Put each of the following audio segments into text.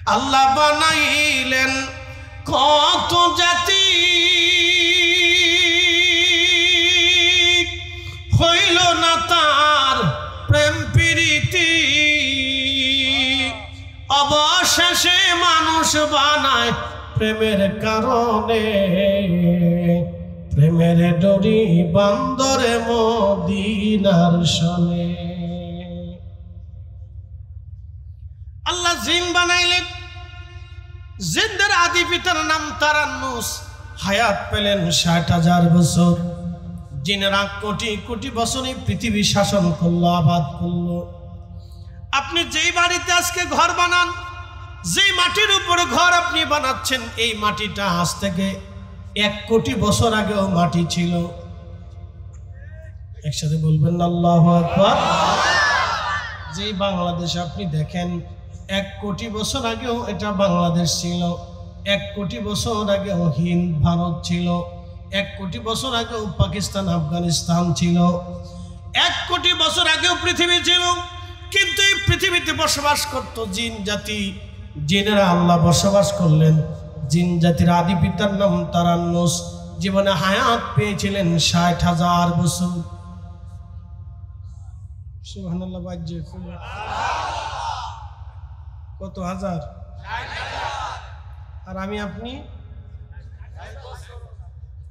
আল্লাহ বানাইলেন কত জাতি, হইল না তার প্রেম প্রীতি, অবশেষে মানুষ বানায় প্রেমের কারণে, প্রেমের ডরি বান্দরে মদিনার শনে। আল্লাহ জিন বানাইলেন, জিনদের আদি পিতার নাম তারান্নুস, হায়াত পেলেন ৬০,০০০ বছর। জিনেরা কোটি কোটি বছর এই পৃথিবী শাসন করলো, আবাদ করলো। আপনি যেই বাড়িতে আজকে ঘর বানান, যেই মাটির উপরে ঘর আপনি বানাচ্ছেন, এই মাটিটা আজ থেকে ১ কোটি বছর আগেও মাটি ছিল। একসাথে বলবেন না আল্লাহু আকবার। যেই বাংলাদেশ আপনি দেখেন, ১ কোটি বছর আগেও এটা বাংলাদেশ ছিল, ১ কোটি বছর আগেও হিন্দ ভারত ছিল, ১ কোটি বছর আগেও পাকিস্তান আফগানিস্তান ছিল, ১ কোটি বছর আগেও পৃথিবী ছিল। কিন্তু এই পৃথিবীতে বসবাস করত জিন জাতি, জিনেরা আল্লাহ বসবাস করলেন। জিন জাতির আদি পিতার নাম তারান্নুস, জীবনে হায়াত পেয়েছিলেন ৬০,০০০ বছর। সুবহানাল্লাহ। বাজ্যে কত হাজার? আর আমি আপনি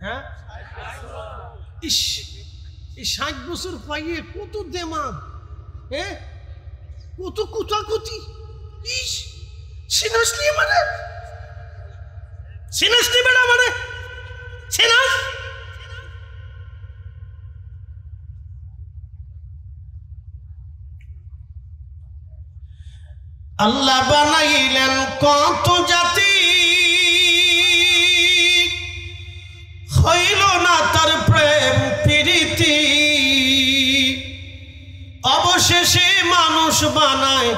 হ্যাঁ, এই ৬০ বছর পাইয়ে কত দেমাগ, কত কুতাকুতি। ইস সিনাসলি মানে সিনাসলি বেড়া মানে সিনাস। আল্লাহ বানাইলেন কত জাতি, হইল না তার প্রেম প্রীতি, অবশেষে মানুষ বানায়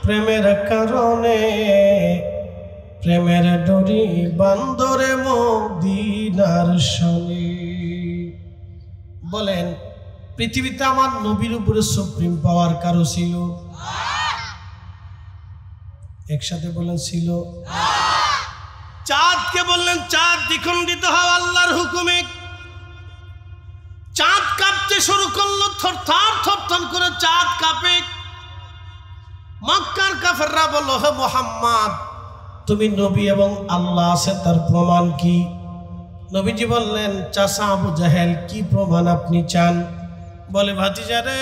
প্রেমের কারণে, প্রেমের ডরি বান্দরে মদিনার শনে। বলেন, পৃথিবীতে আমার নবীর উপরে সুপ্রিম পাওয়ার কারো ছিল? একসাথে বলেন ছিল। চাঁদকে বললেন চাঁদ দ্বিখণ্ডিত হও আল্লাহর হুকুমে। চাঁদ কাঁপতে শুরু করলো, থরথর থরথর করে চাঁদ কাঁপে। মক্কার কাফেররা বলল, হে মুহাম্মদ, তুমি নবী এবং আল্লাহ আছে তার প্রমাণ কি? নবীজি বললেন, চাচা আবু জাহেল, কি প্রমাণ আপনি চান? বলে, ভাতিজা রে,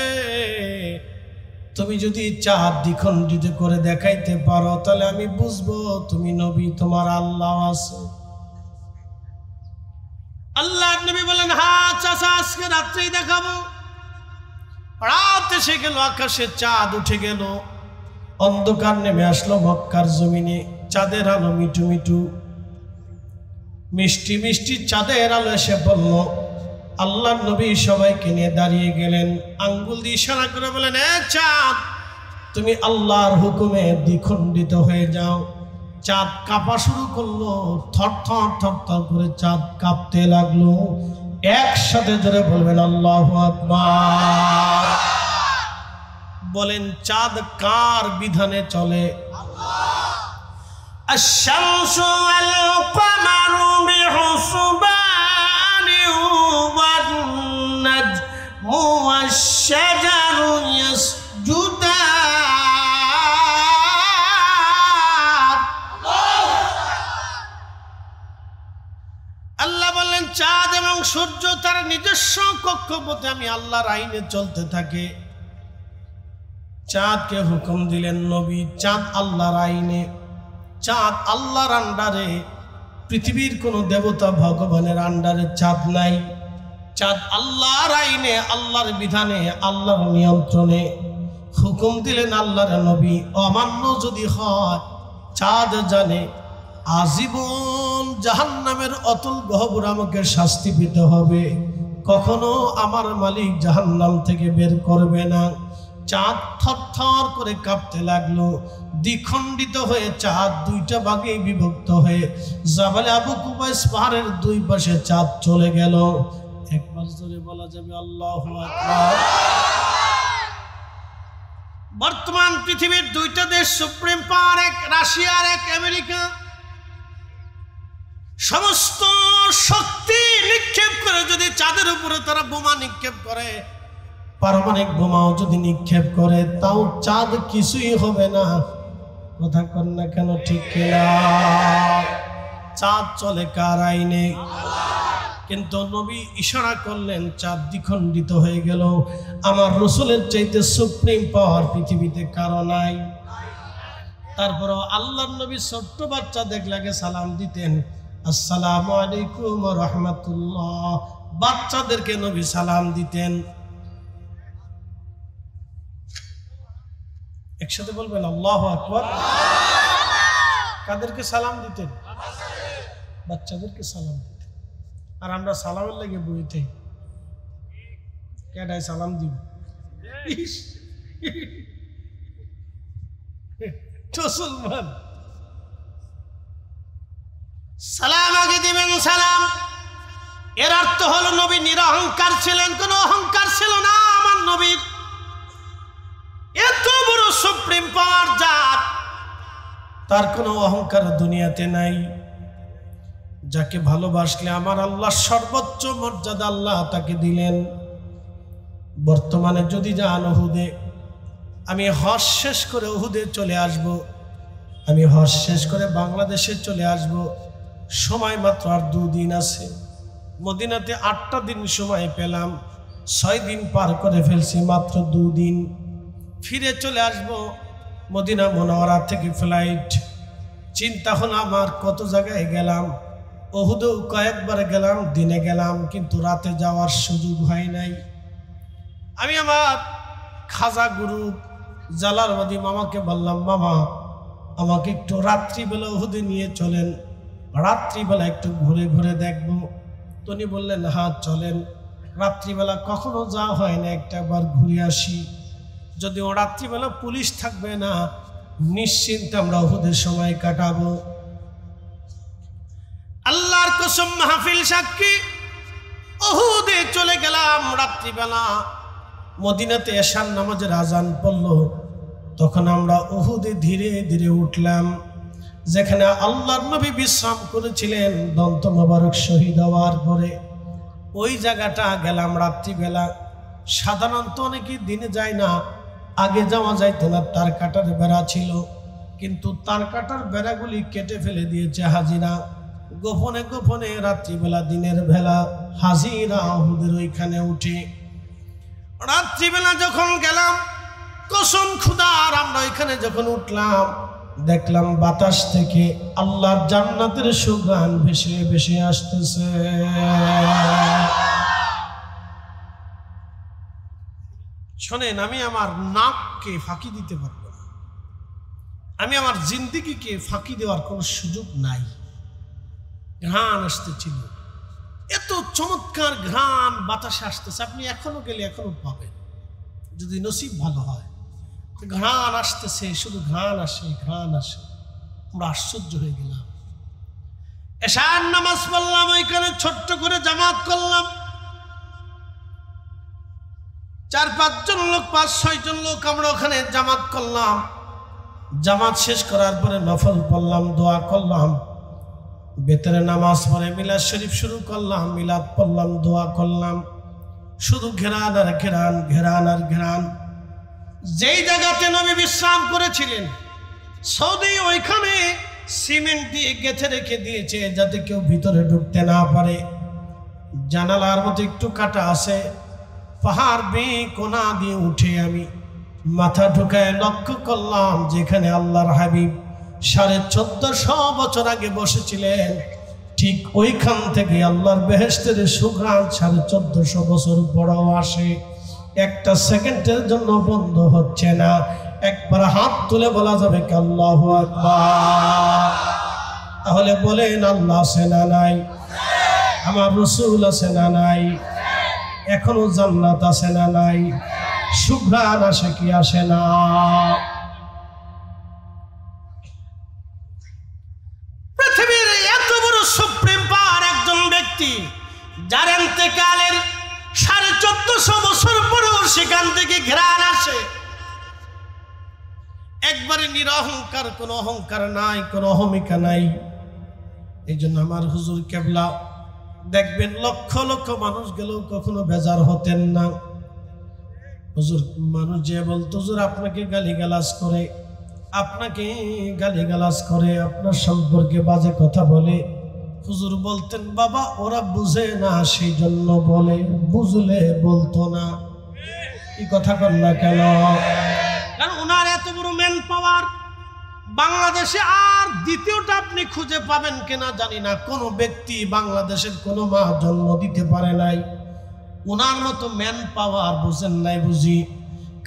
তুমি যদি চাঁদ দ্বিখণ্ডিত করে দেখাইতে পারো, তাহলে আমি বুঝবো তুমি নবী, তোমার আল্লাহ আছে। আল্লাহ নবী বলেন, হ্যাঁ চাচা, আজকে রাত্রেই দেখাবো। রাত এসে গেল, আকাশে চাঁদ উঠে গেল, অন্ধকার নেমে আসলো মক্কার জমিনে। চাঁদের আলো মিটু মিটু, মিষ্টি মিষ্টি চাঁদের আলো এসে পড়ল। আল্লাহ নবী সবাইকে নিয়ে দাঁড়িয়ে গেলেন, আঙ্গুল দিয়ে ইশারা করে বলেন, এ চাঁদ, তুমি আল্লাহর হুকুমে দ্বিখণ্ডিত হয়ে যাও। চাঁদ কাঁপা শুরু করলো, থরথর থরথর করে চাঁদ কাঁপতে লাগলো। একসাথে ধরে বলবেন আল্লাহু আকবার। বলেন, চাঁদ কার বিধানে চলে? আশ-শামসু ওয়াল কমারু বিহুসবানি ওয়ান নাজমু ওয়াশ-শাজারু ইয়াসজুদান। আল্লাহ বললেন, চাঁদ এবং সূর্য তার নিজস্ব কক্ষপথে আমি আল্লাহর আইনে চলতে থাকে। চাঁদকে হুকুম দিলেন নবী, চাঁদ আল্লাহর আইনে, চাঁদ আল্লাহর আন্ডারে। পৃথিবীর কোন দেবতা ভগবানের আন্ডারে চাঁদ নাই। চাঁদ আল্লাহর আইনে, আল্লাহর বিধানে, আল্লাহর নিয়ন্ত্রণে। হুকুম দিলেন আল্লাহর নবী, অমান্য যদি হয়, চাঁদ জানে আজীবন জাহান্নামের অতল গহ্বরে আমাকে শাস্তি পেতে হবে, কখনো আমার মালিক জাহান্নাম থেকে বের করবে না। চাঁদ থরথর করে কাঁপতে লাগলো, দ্বিখণ্ডিত হয়ে চাঁদ দুইটা ভাগে বিভক্ত হয়ে জাবালে আবু কুবাইস পাহাড়ের দুই পাশে চাঁদ চলে গেল। একবার জোরে বলা যাবে আল্লাহু আকবার। বর্তমান পৃথিবীর দুইটা দেশ সুপ্রিম পাওয়ার, এক রাশিয়া আর এক আমেরিকা, সমস্ত শক্তি নিক্ষেপ করে যদি চাঁদের উপরে তারা বোমা নিক্ষেপ করে, পারমাণবিক বোমাও যদি নিক্ষেপ করে, তাও চাঁদ কিছুই হবে না। কথা কন না কেন? ঠিক কিনা? চাঁদ চলে কার আইনে? কিন্তু নবী ইশারা করলেন, চাঁদ দ্বিখণ্ডিত হয়ে গেল। আমার রসুলের চাইতে সুপ্রিম পাওয়ার পৃথিবীতে কারো নাই। তারপরও আল্লাহর নবী ছোট্ট বাচ্চা দেখলে সালাম দিতেন, আসসালামু আলাইকুম ওয়া রাহমাতুল্লাহ। বাচ্চাদেরকে নবী সালাম দিতেন। একসাথে বলবেন আল্লাহু আকবার। কাদেরকে সালাম দিতেন? বাচ্চাদেরকে সালাম দিতেন। আর আমরা সালামের লাগে বইতে কেডায় সালাম দিব? মুসলমান সালাম আগে দিবেন। সালাম এর অর্থ হলো নবী নিরহংকার ছিলেন, কোনো অহংকার ছিল না আমার নবীর। এত বড় সুপ্রিম পাওয়ার জাত, তার কোনো অহংকার দুনিয়াতে নাই। যাকে ভালোবাসলে আমার আল্লাহ সর্বোচ্চ মর্যাদা আল্লাহ তাকে দিলেন। বর্তমানে যদি যান উহুদে, আমি হজ শেষ করে উহুদে চলে আসব, আমি হজ শেষ করে বাংলাদেশে চলে আসব, সময় মাত্র আর 2 দিন আছে। মদিনাতে 8টা দিন সময় পেলাম, 6 দিন পার করে ফেলছি, মাত্র 2 দিন। ফিরে চলে আসব মদিনা মুনাওয়ারা থেকে ফ্লাইট। চিন্তা হলো আমার কত জায়গায় গেলাম, উহুদেও কয়েকবার গেলাম, দিনে গেলাম, কিন্তু রাতে যাওয়ার সুযোগ হয় নাই। আমি আমার খাজা গুরু জালালবাদী মামাকে বললাম, মামা আমাকে একটু রাত্রিবেলা উহুদে নিয়ে চলেন, রাত্রিবেলা একটু ঘুরে ঘুরে দেখব। তিনি বললেন, হ্যাঁ চলেন। রাত্রিবেলা কখনো যাওয়া হয় না, একবার ঘুরে আসি। যদিও রাত্রিবেলা পুলিশ থাকবে না, নিশ্চিন্তে আমরা উহুদের সময় কাটাবো। আল্লাহর কসম, মাহফিল সাক্ষী, উহুদে চলে গেলাম রাত্রিবেলা। মদিনাতে এশার নামাজের আজান পড়ল, তখন আমরা উহুদে ধীরে ধীরে উঠলাম, যেখানে আল্লাহর নবী বিশ্রাম করেছিলেন দন্ত মোবারক শহীদ হওয়ার পরে। ওই জায়গাটা গেলাম রাত্রিবেলা। সাধারণত অনেকে দিনে যায় না, আগে যাওয়া যাইতো না, তার কাটার বেড়া ছিল, কিন্তু তার কাটার বেড়াগুলি কেটে ফেলে দিয়েছে হাজিরা। গোপনে গোপনে রাত্রিবেলা দিনের বেলা হাজিরা উহুদের ওইখানে উঠে। রাত্রিবেলা যখন গেলাম, কসম খুদার, আমরা ওইখানে যখন উঠলাম, দেখলাম বাতাস থেকে আল্লাহর জান্নাতের সুগন্ধ ভেসে ভেসে আসতেছে। শোনেন, আমি আমার নাককে ফাঁকি দিতে পারবো না, আমি আমার জিন্দেগিকে ফাঁকি দেওয়ার কোনো সুযোগ নাই। ঘ্রাণ আসতেছিল, এত চমৎকার ঘ্রাণ বাতাসে আসতেছে, আপনি এখনো গেলে এখনো পাবেন, যদি নসিব ভালো হয়। ঘ্রাণ আসতেছে, শুধু ঘ্রাণ আসে, ঘ্রাণ আসে। আমরা আশ্চর্য হয়ে গেলাম। এশার নামাজ পড়লাম, ওইখানে ছোট্ট করে জামাত করলাম। 4-5 জন লোক, 5-6 জন লোক আমরা ওখানে জামাত করলাম। জামাত শেষ করার পরে নফল পড়লাম, দোয়া করলাম। বেতরে নামাজ পড়ে মিলাদ শরীফ শুরু করলাম, মিলাদ পড়লাম, দোয়া করলাম। শুধু ঘেরান আর ঘেরান, ঘেরান আর ঘেরান। যেই জায়গাতে নবী বিশ্রাম করেছিলেন সৌদি, ওইখানে সিমেন্ট দিয়ে গেঁথে রেখে দিয়েছে যাতে কেউ ভিতরে ঢুকতে না পারে। জানালার মতো একটু কাটা আছে, পাহাড় বেয়ে কোনা দিয়ে উঠে আমি মাথা ঢুকায় লক্ষ্য করলাম যেখানে আল্লাহর হাবিব 1450 বছর আগে বসেছিলেন, ঠিক ওইখান থেকে আল্লাহর বেহেশতের সুঘ্রাণ 1450 বছর পরেও আসে। একটা সেকেন্ডের জন্য বন্ধ হচ্ছে না। একবার হাত তুলে বলা যাবে কি আল্লাহু আকবার? তাহলে বলেন, আল্লাহ আছে না নাই? আমার রাসূল আছে না নাই? এখনো জান্নাত আছে না নাই? সুঘ্রাণ আসে কি আসে না? পৃথিবীর এত বড় সুপ্রিম পাওয়ার একজন ব্যক্তি, যার ইন্তেকালের 1450 বছর পরেও সেখান থেকে ঘ্রাণ আসে। একবারে নিরহংকার, কোনো অহংকার নাই, কোনো অহমিকা নাই। এই জন্য আমার হুজুর কেবলা দেখবেন লক্ষ লক্ষ মানুষ গেলেও কখনো বেজার হতেন না। হুজুর মানুষ যে বলতো হুজুর আপনাকে গালিগালাজ করে, আপনাকে গালিগালাজ করে, আপনার সম্পর্কে বাজে কথা বলে, হুজুর বলতেন বাবা ওরা বুঝে না সেই জন্য বলে, বুঝলে বলতো না। এই কথা কর না কেন? কারণ ওনার এত বড় ম্যান পাওয়ার বাংলাদেশে আর দ্বিতীয়টা আপনি খুঁজে পাবেন কিনা জানি না। কোনো ব্যক্তি বাংলাদেশের কোনো মা জন্ম দিতে পারে নাই ওনার মতো ম্যান পাওয়ার। বুঝেন নাই বুঝি?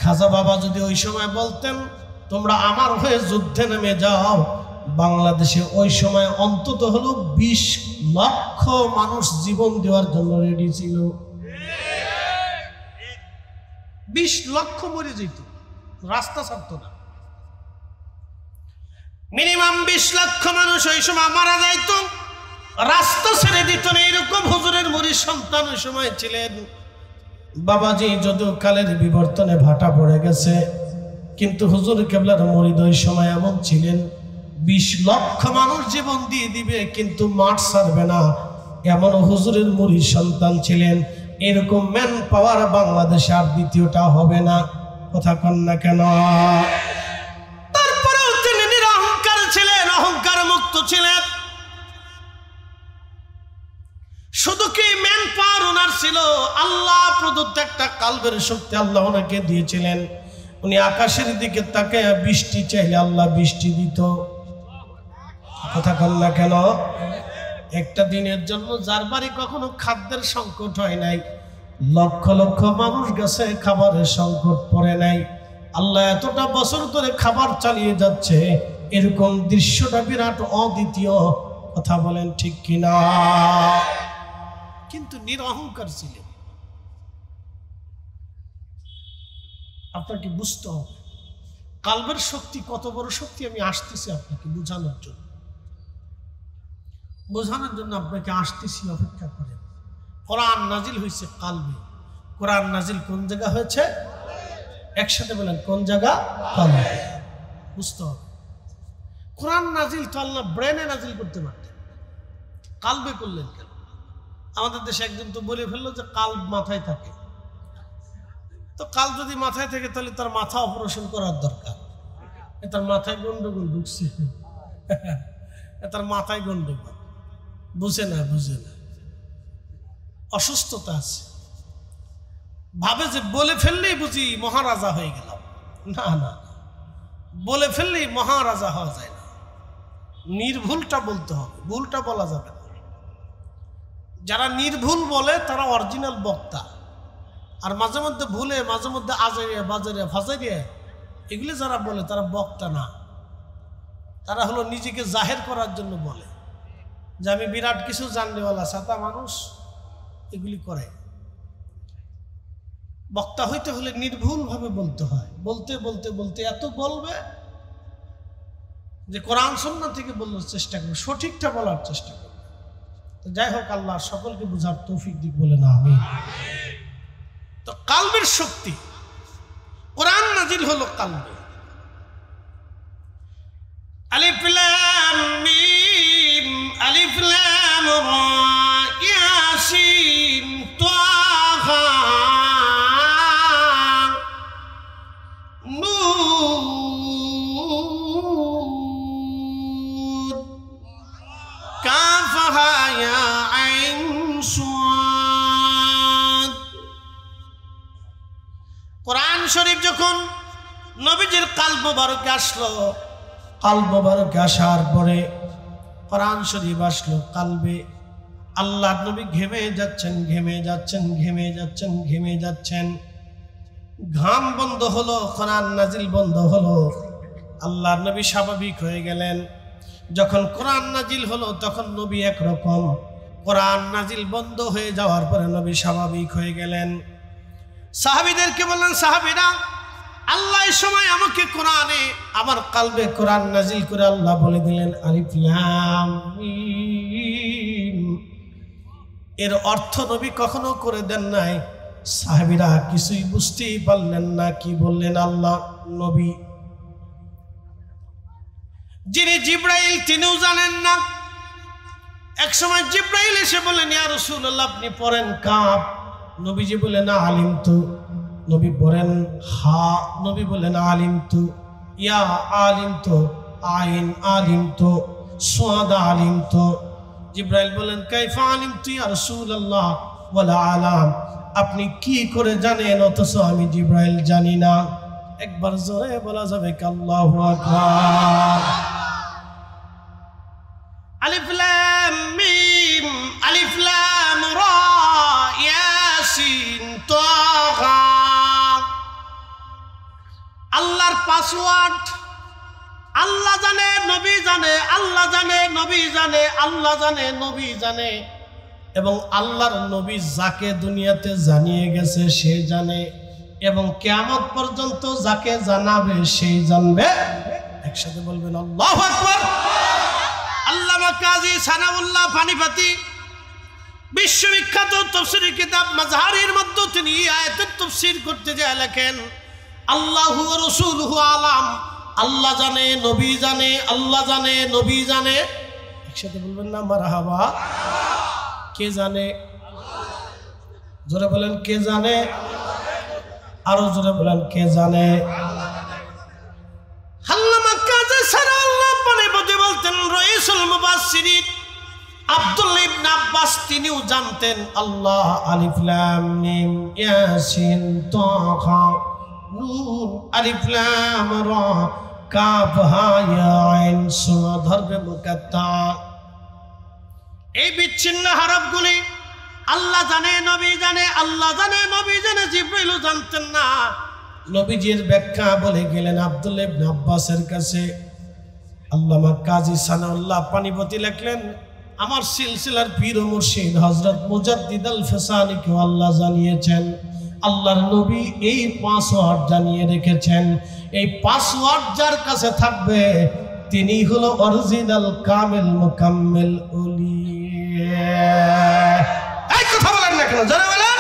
খাজা বাবা যদি ওই সময় বলতেন তোমরা আমার হয়ে যুদ্ধে নেমে যাও, বাংলাদেশে ওই সময় অন্তত হলো 20 লক্ষ মানুষ জীবন দেওয়ার জন্য রেডি ছিল। 20 লক্ষ মরে যেত, রাস্তা ছাড়ত না। মিনিমাম 20 লক্ষ মানুষ ওই সময় মারা যাইত, রাস্তা ছেড়ে দিত না। এরকম হুজুরের মুরিদ সন্তান ওই সময় ছিলেন। বাবাজি যদিও কালের বিবর্তনে ভাটা পড়ে গেছে, কিন্তু হুজুর কেবলার মুরিদ ওই সময় এমন ছিলেন 20 লক্ষ মানুষ জীবন দিয়ে দিবে কিন্তু মাঠ ছাড়বে না, এমন হুজুরের মুরিদ সন্তান ছিলেন। এরকম ম্যান পাওয়ার বাংলাদেশে আর দ্বিতীয়টা হবে না। কথা কন না কেন? তারপরেও তিনি নিরহংকার ছিলেন, অহংকার মুক্ত ছিলেন। শুধু কি ম্যান পাওয়ার ওনার ছিল, আল্লাহ প্রদত্ত একটা কালবের শক্তি আল্লাহ ওনাকে দিয়েছিলেন। উনি আকাশের দিকে তাকে বৃষ্টি চাইলে আল্লাহ বৃষ্টি দিত। কথা কন না কেন? একটা দিনের জন্য যার বাড়ি কখনো খাদ্যের সংকট হয় নাই, লক্ষ লক্ষ মানুষ গেছে খাবারের সংকট পড়ে নাই, আল্লাহ এতটা বছর ধরে খাবার চালিয়ে যাচ্ছে, এরকম দৃশ্যটা বিরাট অদ্বিতীয়। কথা বলেন ঠিক কিনা? কিন্তু নিরহংকার ছিলেন। আপনাকে বুঝতে হবে কালবের শক্তি কত বড় শক্তি। আমি আসতেছি আপনাকে বোঝানোর জন্য, আপনাকে আসতেছি, অপেক্ষা করেন। কোরআন নাজিল হয়েছে কালবে। কোরআন নাজিল কোন জায়গা হয়েছে? একসাথে বলেন কোন জায়গা? কালবে। বুঝতে হবে কোরআন নাজিল তো আল্লাহ ব্রেনে নাজিল করতে পারতেন, কালবে করলেন কেন? আমাদের দেশে একজন তো বলে ফেললো যে কাল্ব মাথায় থাকে। তো কাল যদি মাথায় থাকে তাহলে তার মাথা অপারেশন করার দরকার। তার মাথায় গন্ডগোল ঢুকছে, তার মাথায় গন্ডগোল, বুঝে না অসুস্থতা আছে। ভাবে যে বলে ফেললেই বুঝি মহারাজা হয়ে গেলাম। না না, বলে ফেললেই মহারাজা হওয়া যায় না। নির্ভুলটা বলতে হবে, ভুলটা বলা যাবে না। যারা নির্ভুল বলে তারা অরিজিনাল বক্তা, আর মাঝে মধ্যে ভুলে, মাঝে মধ্যে আজারিয়া বাজারিয়া ফাজারিয়া এগুলি যারা বলে তারা বক্তা না। তারা হলো নিজেকে জাহের করার জন্য বলে যে আমি বিরাট কিছু জানলেওয়ালা ছাতা মানুষ, এগুলি করে। বক্তা হইতে হলে নির্ভুল ভাবে বলতে হয়। বলতে বলতে বলতে এত বলবে যে কোরআন সুন্নাহ থেকে বলার চেষ্টা করবে, সঠিকটা বলার চেষ্টা করবে। তো যাই হোক, আল্লাহ সকলকে বুঝার তৌফিক দিক বলে না আমিন। তো কালবের শক্তি, কোরআন নাজিল হলো কালবে। আলিফ লাম মিম, আলিফ লাম রা, ইয়াসিন, তাহা, নুন, কাফ হা ইয়া আইন সাদ। কোরআন শরীফ যখন নবীজির কালব মোবারকে আসলো, কালব মোবারকে আসার পরে কোরআন শরীফ আসলো কালবে। আল্লাহ নবী ঘেমে যাচ্ছেন, ঘেমে যাচ্ছেন, ঘেমে যাচ্ছেন, ঘেমে যাচ্ছেন। ঘাম বন্ধ হলো, কোরআন নাজিল বন্ধ হলো, আল্লাহ নবী স্বাভাবিক হয়ে গেলেন। যখন কোরআন নাজিল হলো তখন নবী একরকম, কোরআন নাজিল বন্ধ হয়ে যাওয়ার পরে নবী স্বাভাবিক হয়ে গেলেন। সাহাবীদেরকে বললেন, সাহাবীরা আল্লাহ এই সময় আমাকে কোরআনে, আমার কালবে কোরআন নাজিল করে আল্লাহ বলে দিলেন আলিফ লাম মিম। এর অর্থ নবী কখনো করে দেন নাই। সাহাবীরা কিছুই বুঝতেই পারলেন না, কি বললেন আল্লাহ নবী। যিনি জিব্রাইল তিনিও জানেন না। এক সময় জিব্রাইল এসে বলেন, ইয়া রাসূলুল্লাহ আপনি পড়েন কাফ। নবীজি বলেন আলিম তু। নবী পড়েন হা। নবী বলেন আলিম তু। ইয়া আলিম তু, আইন আলিম তু, সাদ আলিম তু। জিব্রাইল বলেন কাইফা আলিম তু ইয়া রাসূলুল্লাহ ওয়ালা আলাম, আপনি কি করে জানেন অথচ আমি জিব্রাইল জানি না? একবার জোরে বলা যাবে কি আল্লাহু আকবার। আলিফ লাম মিম আলিফ লাম রা ইয়াসিন তাহা। আল্লাহর পাসওয়ার্ড আল্লাহ জানে, নবী জানে, আল্লাহ জানে, নবী জানে, আল্লাহ জানে, নবী জানে। এবং আল্লাহর নবী যাকে দুনিয়াতে জানিয়ে গেছে সে জানে, এবং কিয়ামত পর্যন্ত যাকে জানাবে সেই জানবে। একসাথে বলবেন আল্লাহু আকবার। আল্লামা কাজী সানাউল্লাহ পানিপতি বিশ্ববিখ্যাত তাফসীরি কিতাব মাজহারির মধ্যে তিনি আয়াতের তাফসীর করতে যায় লেখেন, আল্লাহু ওয়া রাসূলুহু আলাম, আল্লাহ জানে, নবী জানে, আল্লাহ জানে, নবী জানে। একসাথে বলবেন না মারহাবা। কে জানে? জোরে বলেন কে জানে? আরো জোরে বলেন কে জানে? আল্লামা কাজী সানাউল্লাহ পানিপতি বলতেন, রাইসুল মুফাসসিরিন আব্দুল্লাহ ইবনে আব্বাস তিনিও জানতেন আল্লাহ আলিফ লাম মিম ইয়াসিন তাহা নুন আলিফ লাম রা কাফ হা ইয়া আইন সুরা ধরবে মুকাত্তা। এই বিচ্ছিন্ন হরফগুলি আল্লাহ জানে, নবী জানে, আল্লাহ জানে, নবী জানে, জিবরাইলও জানতেন না। নবীজির ব্যাখ্যা বলে গেলেন আব্দুল্লাহ ইবনে আব্বাসের কাছে। আল্লামা কাজী সানাউল্লাহ পানিপতি লিখলেন, আমার সিলসিলার পীর ও মুর্শিদ হযরত মুজাদ্দিদ আল ফিসানিকে আল্লাহ জানিয়েছেন, আল্লাহর নবী এই পাসওয়ার্ড জানিয়ে রেখেছেন। এই পাসওয়ার্ড যার কাছে থাকবে তিনি হলো অরিজিনাল কামিল মুকাম্মিল উলিয়া। এই কথা বলেন না কেন? জানা বলেন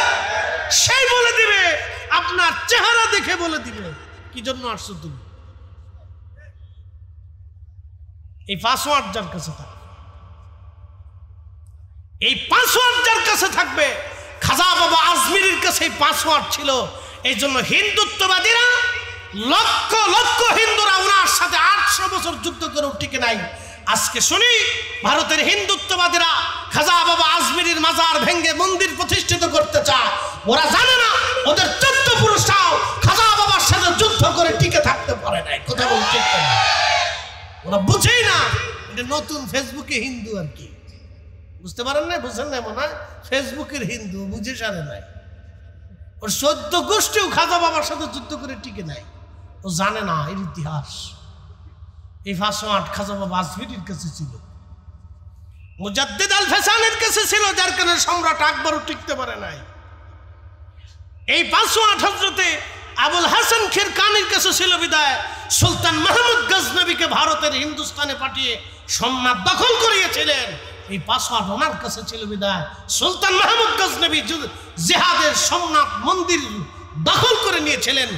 সেই বলে দিবে, আপনার চেহারা দেখে বলে দিবে কি জন্য আসছো তুমি। এই পাসওয়ার্ড যার কাছে থাকবে, এই পাসওয়ার্ড যার কাছে থাকবে, খাজা বাবা আজমিরির কাছে এই পাসওয়ার্ড ছিল। এই জন্য হিন্দুত্ববাদীরা লক্ষ লক্ষ হিন্দুরা ওনার সাথে 800 বছর যুদ্ধ করেও টিকে নাই। আজকে শুনি ভারতের হিন্দুত্ববাদীরা খাজা বাবা আজমিরির মাজার ভেঙে মন্দির প্রতিষ্ঠিত করতে চায়। ওরা জানে না ওদের 14 পুরুষরাও খাজা বাবার সাথে যুদ্ধ করে টিকে থাকতে পারে নাই। কথা বলতে ওরা বুঝেই না, এটা নতুন ফেসবুকে হিন্দু আর কি, বুঝতে পারেন না? বুঝেন না মনে হয় ফেসবুকের হিন্দু বুঝে সারে নাই। ওর 14 গোষ্ঠীও খাজা বাবার সাথে যুদ্ধ করে টিকে নাই। ও জানে না এর ইতিহাস। এই পাসওয়ার্ড খাজা বাবা আজমিরির কাছে ছিল, মুজাদ্দিদ আল ফিসানির কাছে ছিল, যার কারণে সম্রাট আকবরও টিকতে পারে নাই। এই পাসওয়ার্ড হযরতে আবুল হাসান খিরকানির কাছে ছিল বিদায় সুলতান মাহমুদ গজনবীকে ভারতের হিন্দুস্তানে পাঠিয়ে সোমনাথ দখল করিয়েছিলেন। এই পাসওয়ার্ড ওনার কাছে ছিল বিদায় সুলতান মাহমুদ গজনবী জিহাদের সোমনাথ মন্দির দখল করে নিয়েছিলেন।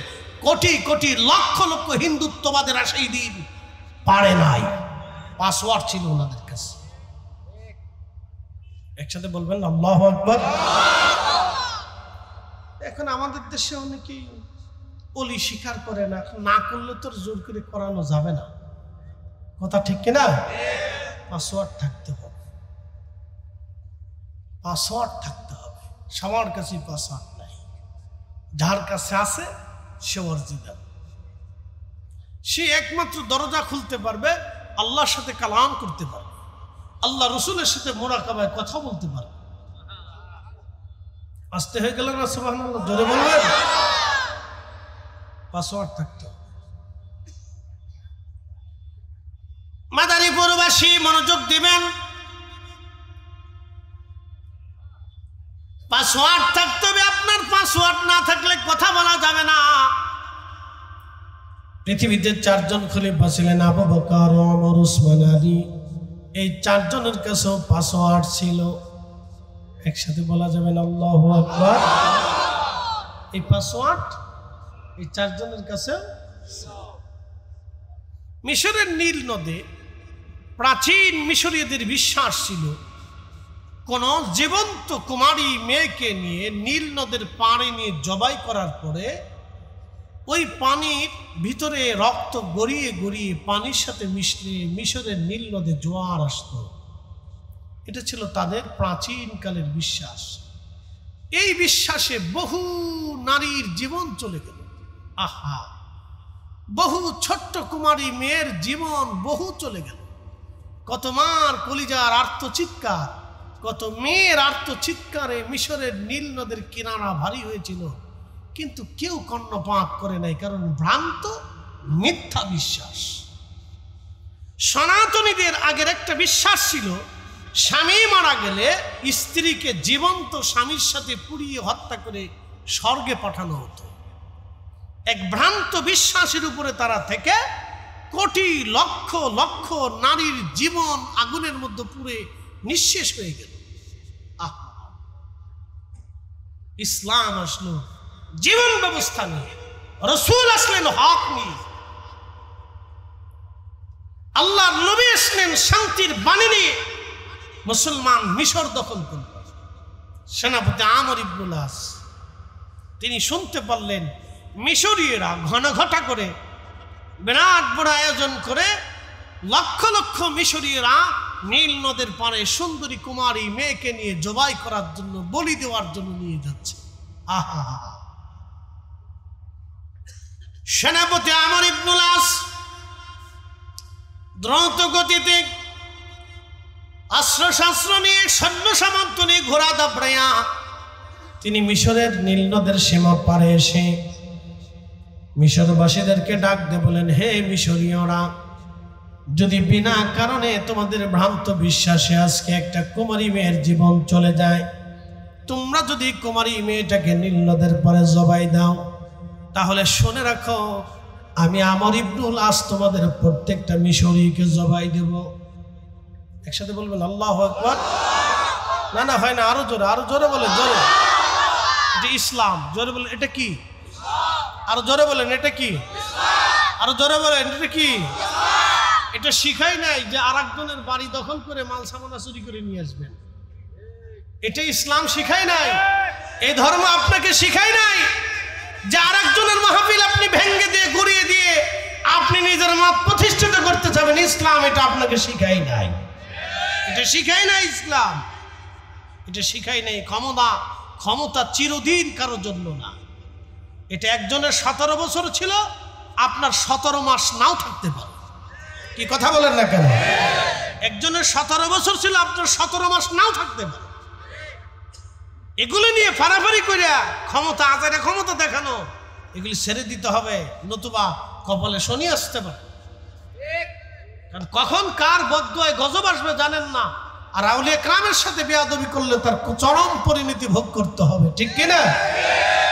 কোটি কোটি লক্ষ লক্ষ হিন্দুত্ববাদের সেই দিন পারে নাই, পাসওয়ার্ড ছিল ওনাদের কাছে। একসাথে বলবেন আল্লাহু আকবার। এখন আমাদের দেশে অনেকেই ওলি স্বীকার করে না, না করলে তো জোর করে করানো যাবে না। কথা ঠিক কিনা? পাসওয়ার্ড থাকতে হবে, পাসওয়ার্ড থাকতে হবে। সবার কাছে পাসওয়ার্ড নাই, যার কাছে আছে সে অরিজিনাল। সে একমাত্র দরজা খুলতে পারবে, আল্লাহর সাথে কালাম করতে পারবে, আল্লাহ রসুলের সাথে মুরাকাবায় কথা বলতে পারবে। আসতে হয়ে গেল না? সুবহানাল্লাহ জোরে বলবেন। পাসওয়ার্ড থাকতে হবে। মাদারীপুরবাসী মনোযোগ দিবেন, পাসওয়ার্ড থাকতে হবে আপনার। পাসওয়ার্ড না থাকলে কথা বলা যাবে না। পৃথিবীতে 4 জন খলিফা ছিলেন, আবু বকর, ওমর, উসমান, আলী। এই 4 জনের কাছেও পাসওয়ার্ড ছিল। একসাথে বলা যাবে না আল্লাহু আকবার। এই পাসওয়ার্ড এই 4 জনের কাছে। মিশরের নীল নদে প্রাচীন মিশরীয়দের বিশ্বাস ছিল কোন জীবন্ত কুমারী মেয়েকে নিয়ে নীল নদের পানি নিয়ে জবাই করার পরে ওই পানির ভিতরে রক্ত গড়িয়ে গড়িয়ে পানির সাথে মিশলে মিশরের নীল নদে জোয়ার আসত। এটা ছিল তাদের প্রাচীনকালের বিশ্বাস। এই বিশ্বাসে বহু নারীর জীবন চলে গেল। আহা, বহু ছোট্ট কুমারী মেয়ের জীবন বহু চলে গেল। কত মার কলিজার আর্তচিৎকার, কত মেয়ের আর্তচিৎকারে মিশরের নীল নদের কিনারা ভারী হয়েছিল, কিন্তু কেউ কর্ণপাত করে নাই, কারণ ভ্রান্ত মিথ্যা বিশ্বাস। সনাতনীদের আগের একটা বিশ্বাস ছিল স্বামী মারা গেলে স্ত্রীকে জীবন্ত স্বামীর সাথে পুড়িয়ে হত্যা করে স্বর্গে পাঠানো হতো। এক ভ্রান্ত বিশ্বাসের উপরে তারা থেকে কোটি লক্ষ লক্ষ নারীর জীবন আগুনের মধ্যে পুড়ে নিঃশেষ হয়ে গেল। আহা, ইসলাম আসলো জীবন ব্যবস্থা নিয়ে, রাসূল আসলেন হক নিয়ে, আল্লাহর নবী আসলেন শান্তির বাণী নিয়ে। মুসলমান মিশর দখল করল। সেনাপতি আমর ইবনুল আস তিনি শুনতে পারলেন মিশরীয়রা ঘনঘটা করে বিরাট বড় আয়োজন করে লক্ষ লক্ষ মিশরীয়রা নীল নদের পাড়ে সুন্দরী কুমারী মেয়েকে নিয়ে জবাই করার জন্য, বলি দেওয়ার জন্য নিয়ে যাচ্ছে। আহা, সেনাপতি আমর ইবনুল আস দ্রুত গতিতে অস্ত্রশস্ত্র নিয়ে সৈন্য সামন্ত নিয়ে ঘোড়া দাপড়াইয়া তিনি মিশরের নীল নদের সীমা পারে এসে মিশরবাসীদেরকে ডাক দিয়ে বলেন, হে মিশরীয়রা, যদি বিনা কারণে তোমাদের ভ্রান্ত বিশ্বাসে আজকে একটা কুমারী মেয়ের জীবন চলে যায়, তোমরা যদি কুমারী মেয়েটাকে নীল নদের পারে জবাই দাও, তাহলে শুনে রাখো আমি আমর ইবনুল আস তোমাদের প্রত্যেকটা মিশরীকে জবাই দেব। একসাথে বলবেন আল্লাহু আকবার। না না হয় না, আরো জোরে, আরো জোরে বলেন, জোরে। এটা ইসলাম। জোরে বলেন এটা কি? আরো জোরে বলেন এটা কি? আরো জোরে বলেন এটা কি? এটা শিখাই নাই যে আরেকজনের বাড়ি দখল করে মাল সামানা চুরি করে নিয়ে আসবেন। এটা ইসলাম শিখাই নাই। এই ধর্ম আপনাকে শিখাই নাই যে আরেকজনের মাহফিল আপনি ভেঙ্গে দিয়ে ঘুরিয়ে দিয়ে আপনি নিজের মত প্রতিষ্ঠিত করতে চাবেন। ইসলাম এটা আপনাকে শিখাই নাই। এটা শিখাই নাই ইসলাম। এটা শিখাই নাই। ক্ষমতা চিরদিন কারোর জন্য না। এটা একজনের 17 বছর ছিল, আপনার 17 মাস নাও থাকতে পারে। কি কথা বলেন না কেন? একজনের 17 বছর ছিল, আপনার 17 মাস নাও থাকতে পারে। এগুলো নিয়ে ফাড়াফাড়ি করে ক্ষমতা আজারে ক্ষমতা দেখানো, এগুলি ছেড়ে দিতে হবে, নতুবা কপালে শনি আসতে পারে। কারণ কখন কার বদদুয়ায় গজব আসবে জানেন না। আর আউলিয়া কেরামের সাথে বেয়াদবি করলে তার চরম পরিণতি ভোগ করতে হবে, ঠিক কিনা?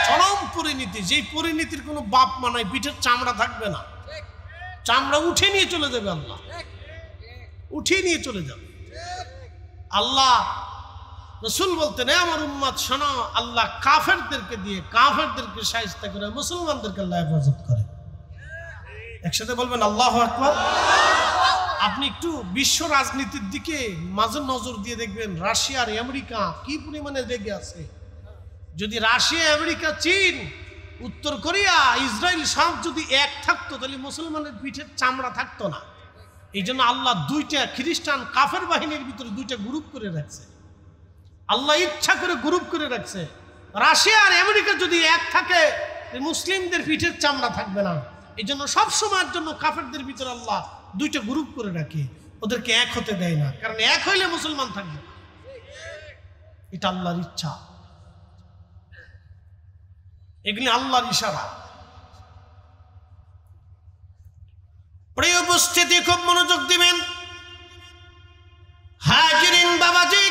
চরম পরিণতি, যেই পরিণতির কোনো বাপ মানায়, পিঠের চামড়া থাকবে না, চামড়া উঠে নিয়ে চলে যাবে। আল্লাহ উঠিয়ে নিয়ে চলে যাবে। আল্লাহ রাসূল বলতেন, আমার উম্মত শোনো, আল্লাহ কাফেরদেরকে দিয়ে কাফেরদেরকে শায়েস্তা করে, মুসলমানদেরকে আল্লাহ হেফাজত করে। একসাথে বলবেন আল্লাহু আকবার। আপনি একটু বিশ্ব রাজনীতির দিকে মাঝে নজর দিয়ে দেখবেন, রাশিয়া আর আমেরিকা কি পরিমাণে লেগে আছে। যদি রাশিয়া, আমেরিকা, চীন, উত্তর কোরিয়া, ইসরায়েল সব যদি এক থাকতো, তাহলে মুসলমানের পিঠের চামড়া থাকতো না। এই জন্য আল্লাহ দুইটা খ্রিস্টান কাফের বাহিনীর ভিতরে দুইটা গ্রুপ করে রাখছে। আল্লাহ ইচ্ছা করে গ্রুপ করে রাখছে। রাশিয়া আর আমেরিকা যদি এক থাকে, মুসলিমদের পিঠের চামড়া থাকবে না। এই জন্য সবসময়ের জন্য কাফেরদের ভিতরে আল্লাহ দুইটা গ্রুপ করে রাখে, ওদেরকে এক হতে দেয় না, কারণ এক হইলে মুসলমান থাকবে। এটা আল্লাহর ইচ্ছা, এগুলি আল্লাহর ইশারা। প্রিয় উপস্থিতি, খুব মনোযোগ দিবেন। হাজিরিন বাবাজি,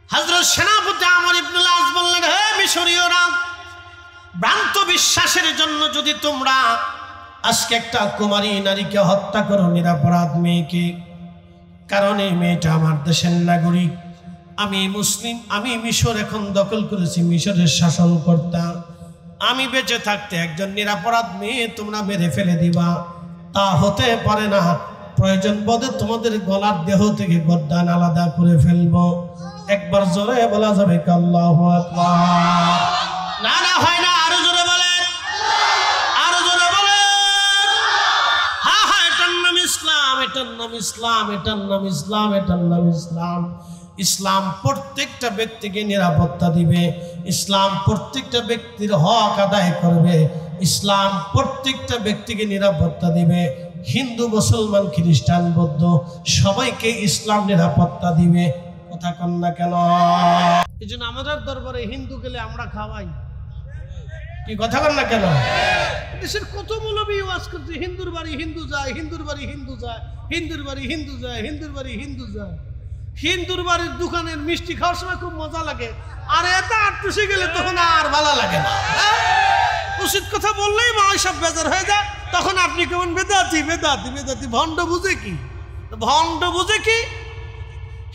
হযরত সেনাপতি আমর ইবনুল আস বললেন, হে মিশরীয়রা, ভ্রান্ত বিশ্বাসের জন্য যদি তোমরা আজকে একটা কুমারী নারীকে হত্যা করো, নিরাপরাধ মেয়েকে, কারণ এই মেয়েটা আমার দেশের নাগরিক, আমি মুসলিম, আমি মিশর এখন দখল করেছি, মিশরের শাসনকর্তা, আমি বেঁচে থাকতে একজন নিরাপরাধ মেয়ে তোমরা মেরে ফেলে দিবা, তা হতে পারে না। প্রয়োজন বোধে তোমাদের গলার দেহ থেকে গর্দান আলাদা করে ফেলবো। একবার জোরে বলা যাবে আল্লাহু আকবার। না না হয় না, আরো জোরে বলেন, আরো জোরে বলেন। হ্যাঁ হ্যাঁ, এটার নাম ইসলাম, এটার নাম ইসলাম, এটার নাম ইসলাম, এটার নাম ইসলাম। ইসলাম প্রত্যেকটা ব্যক্তিকে নিরাপত্তা দিবে, ইসলাম প্রত্যেকটা ব্যক্তির হক আদায় করবে, ইসলাম প্রত্যেকটা ব্যক্তিকে নিরাপত্তা দিবে। হিন্দু, মুসলমান, খ্রিস্টান, বৌদ্ধ সবাইকে ইসলাম নিরাপত্তা দিবে। কথা কন না কেন? এই জন্য আমাদের দরবারে হিন্দু গেলে আমরা খাওয়াই। কি কথা কন না কেন? দেশের কত মৌলবী ওয়াজ করছে, হিন্দুর বাড়ি হিন্দু যায়, হিন্দুর বাড়ি হিন্দু যায়, হিন্দুর বাড়ি হিন্দু যায়, হিন্দুর বাড়ি হিন্দু যায়। হিন্দুর বাড়ির দোকানের মিষ্টি খাওয়ার সময় খুব মজা লাগে, আর এটা আটপুষে গেলে তখন আর ভালো লাগে না। উচিত কথা বললেই মা সব বেজার হয়ে যায়। তখন আপনি কেমন বেদাতি বেদাতি বেদাতি। ভণ্ড বুঝে কি? ভণ্ড বুঝে কি?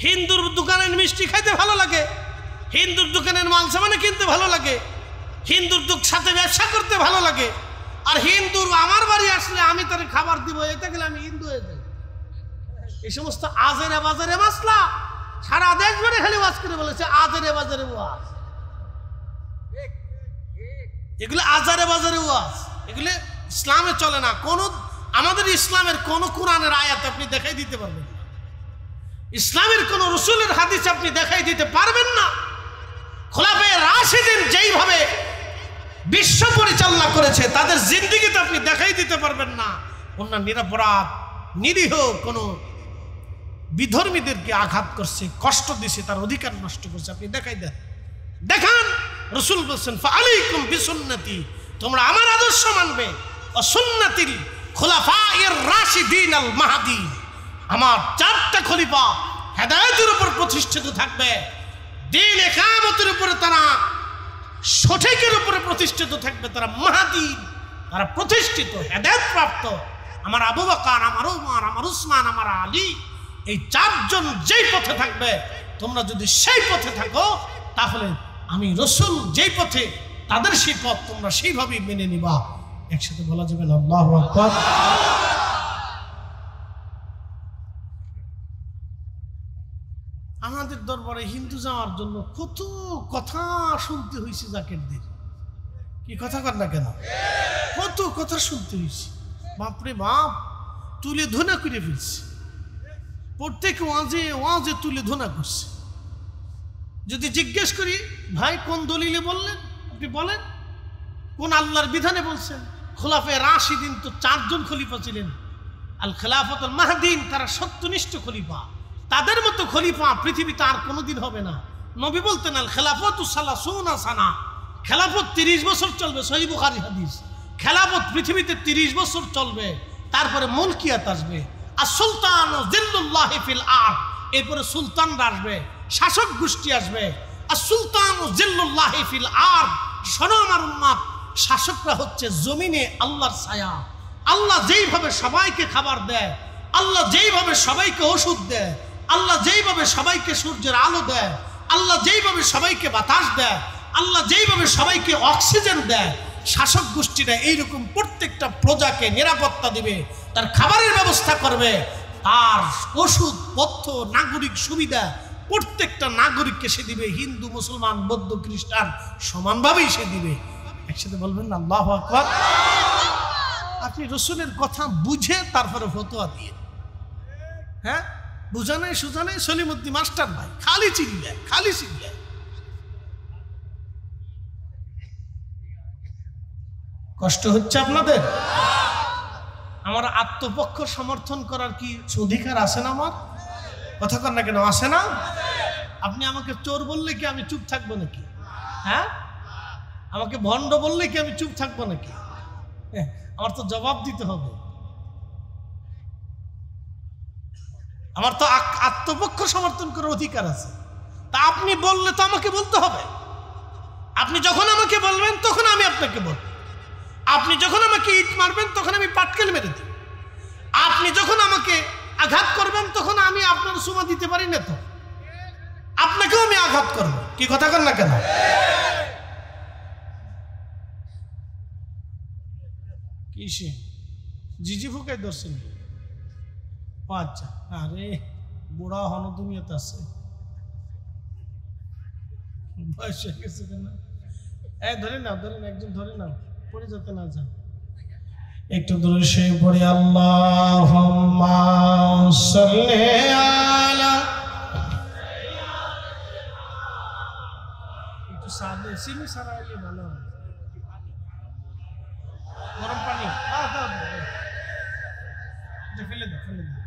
হিন্দুর দোকানের মিষ্টি খাইতে ভালো লাগে, হিন্দুর দোকানের মাল সামানে কিনতে ভালো লাগে, হিন্দুর সাথে ব্যবসা করতে ভালো লাগে। আর হিন্দুর আমার বাড়ি আসলে আমি তার খাবার দিব, এটা গেলে আমি হিন্দু হয়ে যাই। এই সমস্ত আজেরে বাজারে মাসলা সারা দেশ ভরে খালি ওয়াজ করে বলেছে, আজেরে বাজারে ওয়াজ। এগুলো আজারে বাজারে ওয়াজ, এগুলো ইসলামে চলে না। কোন আমাদের ইসলামের কোন কোরআনের আয়াত আপনি দেখাই দিতে পারবেন না, ইসলামের কোন রসুলের হাদিস আপনি দেখাই দিতে পারবেন না। খোলাফায়ে রাশিদিন যেইভাবে বিশ্ব পরিচালনা করেছে তাদের জিন্দেগিতে আপনি দেখাই দিতে পারবেন না। অন্য নিরপরাধ নিরীহ কোন বিধর্মীদেরকে আঘাত করছে, কষ্ট দিছে, তার অধিকার নষ্ট করছে, আপনি দেখাই দেন, দেখান। রসুল বলছেন ফাআলাইকুম বিসুন্নতি, তোমরা আমার আদর্শ মানবে, ও সুন্নাতিল খুলাফায়ে রাশিদিন আল মাহদি, আমার চারটা খলিফা হেদায়েতের উপর প্রতিষ্ঠিত থাকবে, দ্বীন ইকামতের উপরে তারা সঠিকের উপরে প্রতিষ্ঠিত থাকবে, তারা মাহদি, তারা প্রতিষ্ঠিত হেদায়েত প্রাপ্ত। আমার আবু বকর, আমার উমর, আমার উসমান, আমার আলী, এই চারজন যেই পথে থাকবে, তোমরা যদি সেই পথে থাকো তাহলে আমি রসুল যেই পথে, তাদের সেই পথ তোমরা সেইভাবেই মেনে নিবা। একসাথে বলা যাবে না আল্লাহু আকবার। আমাদের দরবারে হিন্দু যাওয়ার জন্য কত কথা শুনতে হয়েছে জাকেরদের। কি কথা কর না কেন? কত কথা শুনতে হয়েছে, বাপরে বাপ, তুলে ধনা করে ফেলছে। প্রত্যেক ওয়াজে ওয়াজে তুলে ধনা করছে। যদি জিজ্ঞেস করি ভাই কোন দলিলে বললেন, আপনি বলেন কোন আল্লাহর বিধানে বলছেন? খোলাফায়ে রাশিদিন তো চারজন খলিফা ছিলেন, আল খেলাফতুল মাহদিন, তারা সত্যনিষ্ঠ খলিফা। তাদের মতো খলিফা পৃথিবীতে আর কোনোদিন হবে না। নবী বলতেন আল খেলাফতু সালাসুনা সানা, খেলাফত 30 বছর চলবে, সহিহ বুখারী হাদিস। খেলাফত পৃথিবীতে 30 বছর চলবে, তারপরে মুলকিয়াত আসবে। আর সুলতান জিল্লুল্লাহি ফিল আরদ, এরপরে সুলতানরা আসবে, শাসক গোষ্ঠী আসবে। আর সুলতান জিল্লুল্লাহি ফিল আরদ, শোনো আমার উম্মত, শাসকরা হচ্ছে জমিনে আল্লাহর ছায়া। আল্লাহ যেইভাবে সবাইকে খাবার দেয়, আল্লাহ যেইভাবে সবাইকে ওষুধ দেয়, আল্লাহ যেইভাবে সবাইকে সূর্যের আলো দেয়, আল্লাহ যেইভাবে সবাইকে বাতাস দেয়, আল্লাহ যেইভাবে সবাইকে অক্সিজেন দেয়, শাসক গোষ্ঠীরা এইরকম প্রত্যেকটা প্রজাকে নিরাপত্তা দিবে, তার খাবারের ব্যবস্থা করবে, তার ওষুধ পথ্য নাগরিক সুবিধা প্রত্যেকটা নাগরিককে সে দিবে। হিন্দু, মুসলমান, বৌদ্ধ, খ্রিস্টান সমানভাবেই সে দিবে। একসাথে বলবেন না আল্লাহু আকবার। আপনি রসুলের কথা বুঝে তারপরে ফতোয়া দিয়ে, হ্যাঁ, বুঝা নাই সুজা নাই, সলিমুদ্দিন মাস্টার ভাই খালি চিনলে, খালি চিনলে। কষ্ট হচ্ছে আপনাদের? আমার আত্মপক্ষ সমর্থন করার কি অধিকার আছে না? আমার কথা কর না কেন? আছে না? আপনি আমাকে চোর বললে কি আমি চুপ থাকবো নাকি? হ্যাঁ, আমাকে ভণ্ড বললে কি আমি চুপ থাকবো নাকি? আমার তো জবাব দিতে হবে। আমার তো আত্মপক্ষ সমর্থন করার অধিকার আছে। তা আপনি বললে তো আমাকে বলতে হবে। আপনি যখন আমাকে বলবেন তখন আমি আপনাকে বলব। আপনি যখন আমাকে ইট মারবেন তখন আমি পাটকেল মেরে দিই। আপনি যখন আমাকে আঘাত করবেন তখন আমি আপনার সুমা দিতে পারি না, তো আপনাকেও আমি আঘাত করব। কি কথা কন না কেন? কিসে জিজি ফুকাই ধরছেন? ও আচ্ছা, আরে বুড়া হন দুনিয়াতে আছে, বয়স হয়ে গেছে কেন? ধরে নাও, ধরে নাও, একজন ধরে নাও, পড়ে যেতে না যান। একটু দূরে সে পড়ে আল্লাহুম্মা সাল্লি আলা, একটু সাদে চিনি সারা এলে ভালো হয়। গরম পানি দাও দাও দাও, ফেলে দাও ফেলে দাও।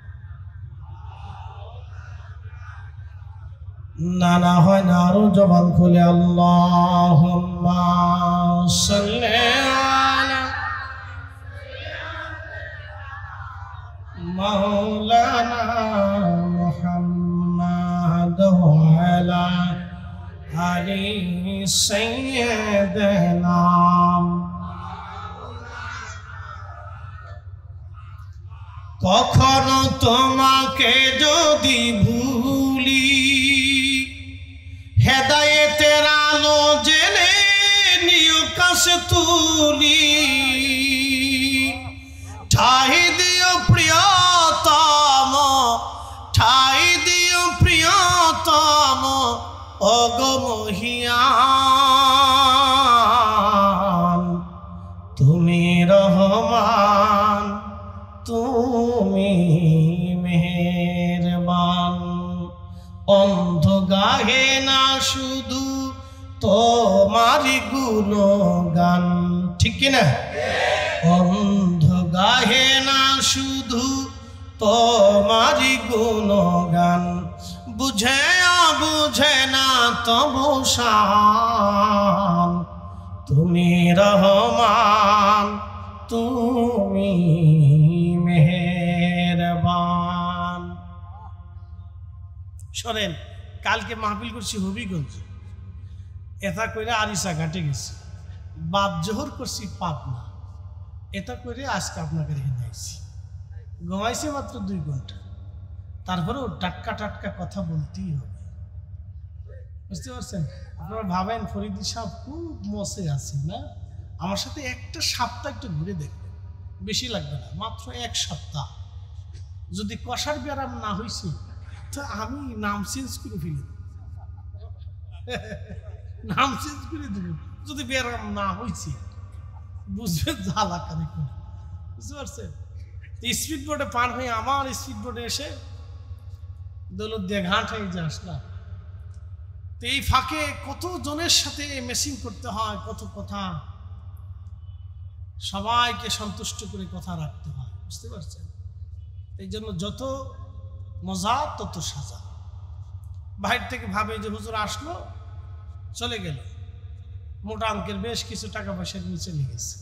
না না হয় না, আরো জবান খুলে আল্লাহুম্মা সাল্লি আলা মাওলানা মুহাম্মাদ ওয়া আলা আলি সাইয়্যিদিনা। কখনো তোমাকে যদি ভুলি, হেদায়েতের আলো জেনে নিও কাছে তুলি, ঠাই দিও প্রিয়তম, ঠাই দিও প্রিয়তম ওগো মহিয়ান, তুমি রহমান, তুমি মেহেরবান। অন্ধ গাহে না শুধু তোমারি গুণগান, ঠিক কিনা? অন্ধ গাহে না শুধু তোমারি গুণগান, বুঝে বুঝে না তবু শান, তুমি রহমান, তুমি মেহেরবান। শোনেন, কালকে মাহফিল করছি হবিগঞ্জ, এটা করে আরিসা ঘাটে গেছি, বাদ জোহর করছি পাবনা, এটা করে আজকে আপনাকে রেখে দিয়েছি। ঘুমাইছি মাত্র 2 ঘন্টা, তারপরেও টাটকা টাটকা কথা বলতেই হবে, বুঝতে পারছেন? আপনারা ভাবেন ফরিদি সাহেব খুব মশে আছে না, আমার সাথে একটা সপ্তাহ একটু ঘুরে দেখবেন, বেশি লাগবে না, মাত্র 1 সপ্তাহ। যদি কষার ব্যারাম না হয়েছে তো আমি নাম চেঞ্জ করে ফেলি, নাম চেঞ্জ করে দেব। যদি ব্যারাম না হয়েছে বুঝবেন জ্বালা কারে করে, বুঝতে পারছেন? স্পিড বোর্ডে পার হয়ে আমার স্পিড বোর্ডে এসে দৌলত দিয়ে ঘাট হয়ে যে আসলাম। তো এই ফাঁকে কত জনের সাথে মেসিং করতে হয়, কত কথা, সবাইকে সন্তুষ্ট করে কথা রাখতে হয়, বুঝতে পারছেন? এই জন্য যত মজা তত সাজা। বাইরে থেকে ভাবে যে হুজুর আসলো চলে গেল, মোটা অঙ্কের বেশ কিছু টাকা পয়সা নিয়ে চলে গেছে।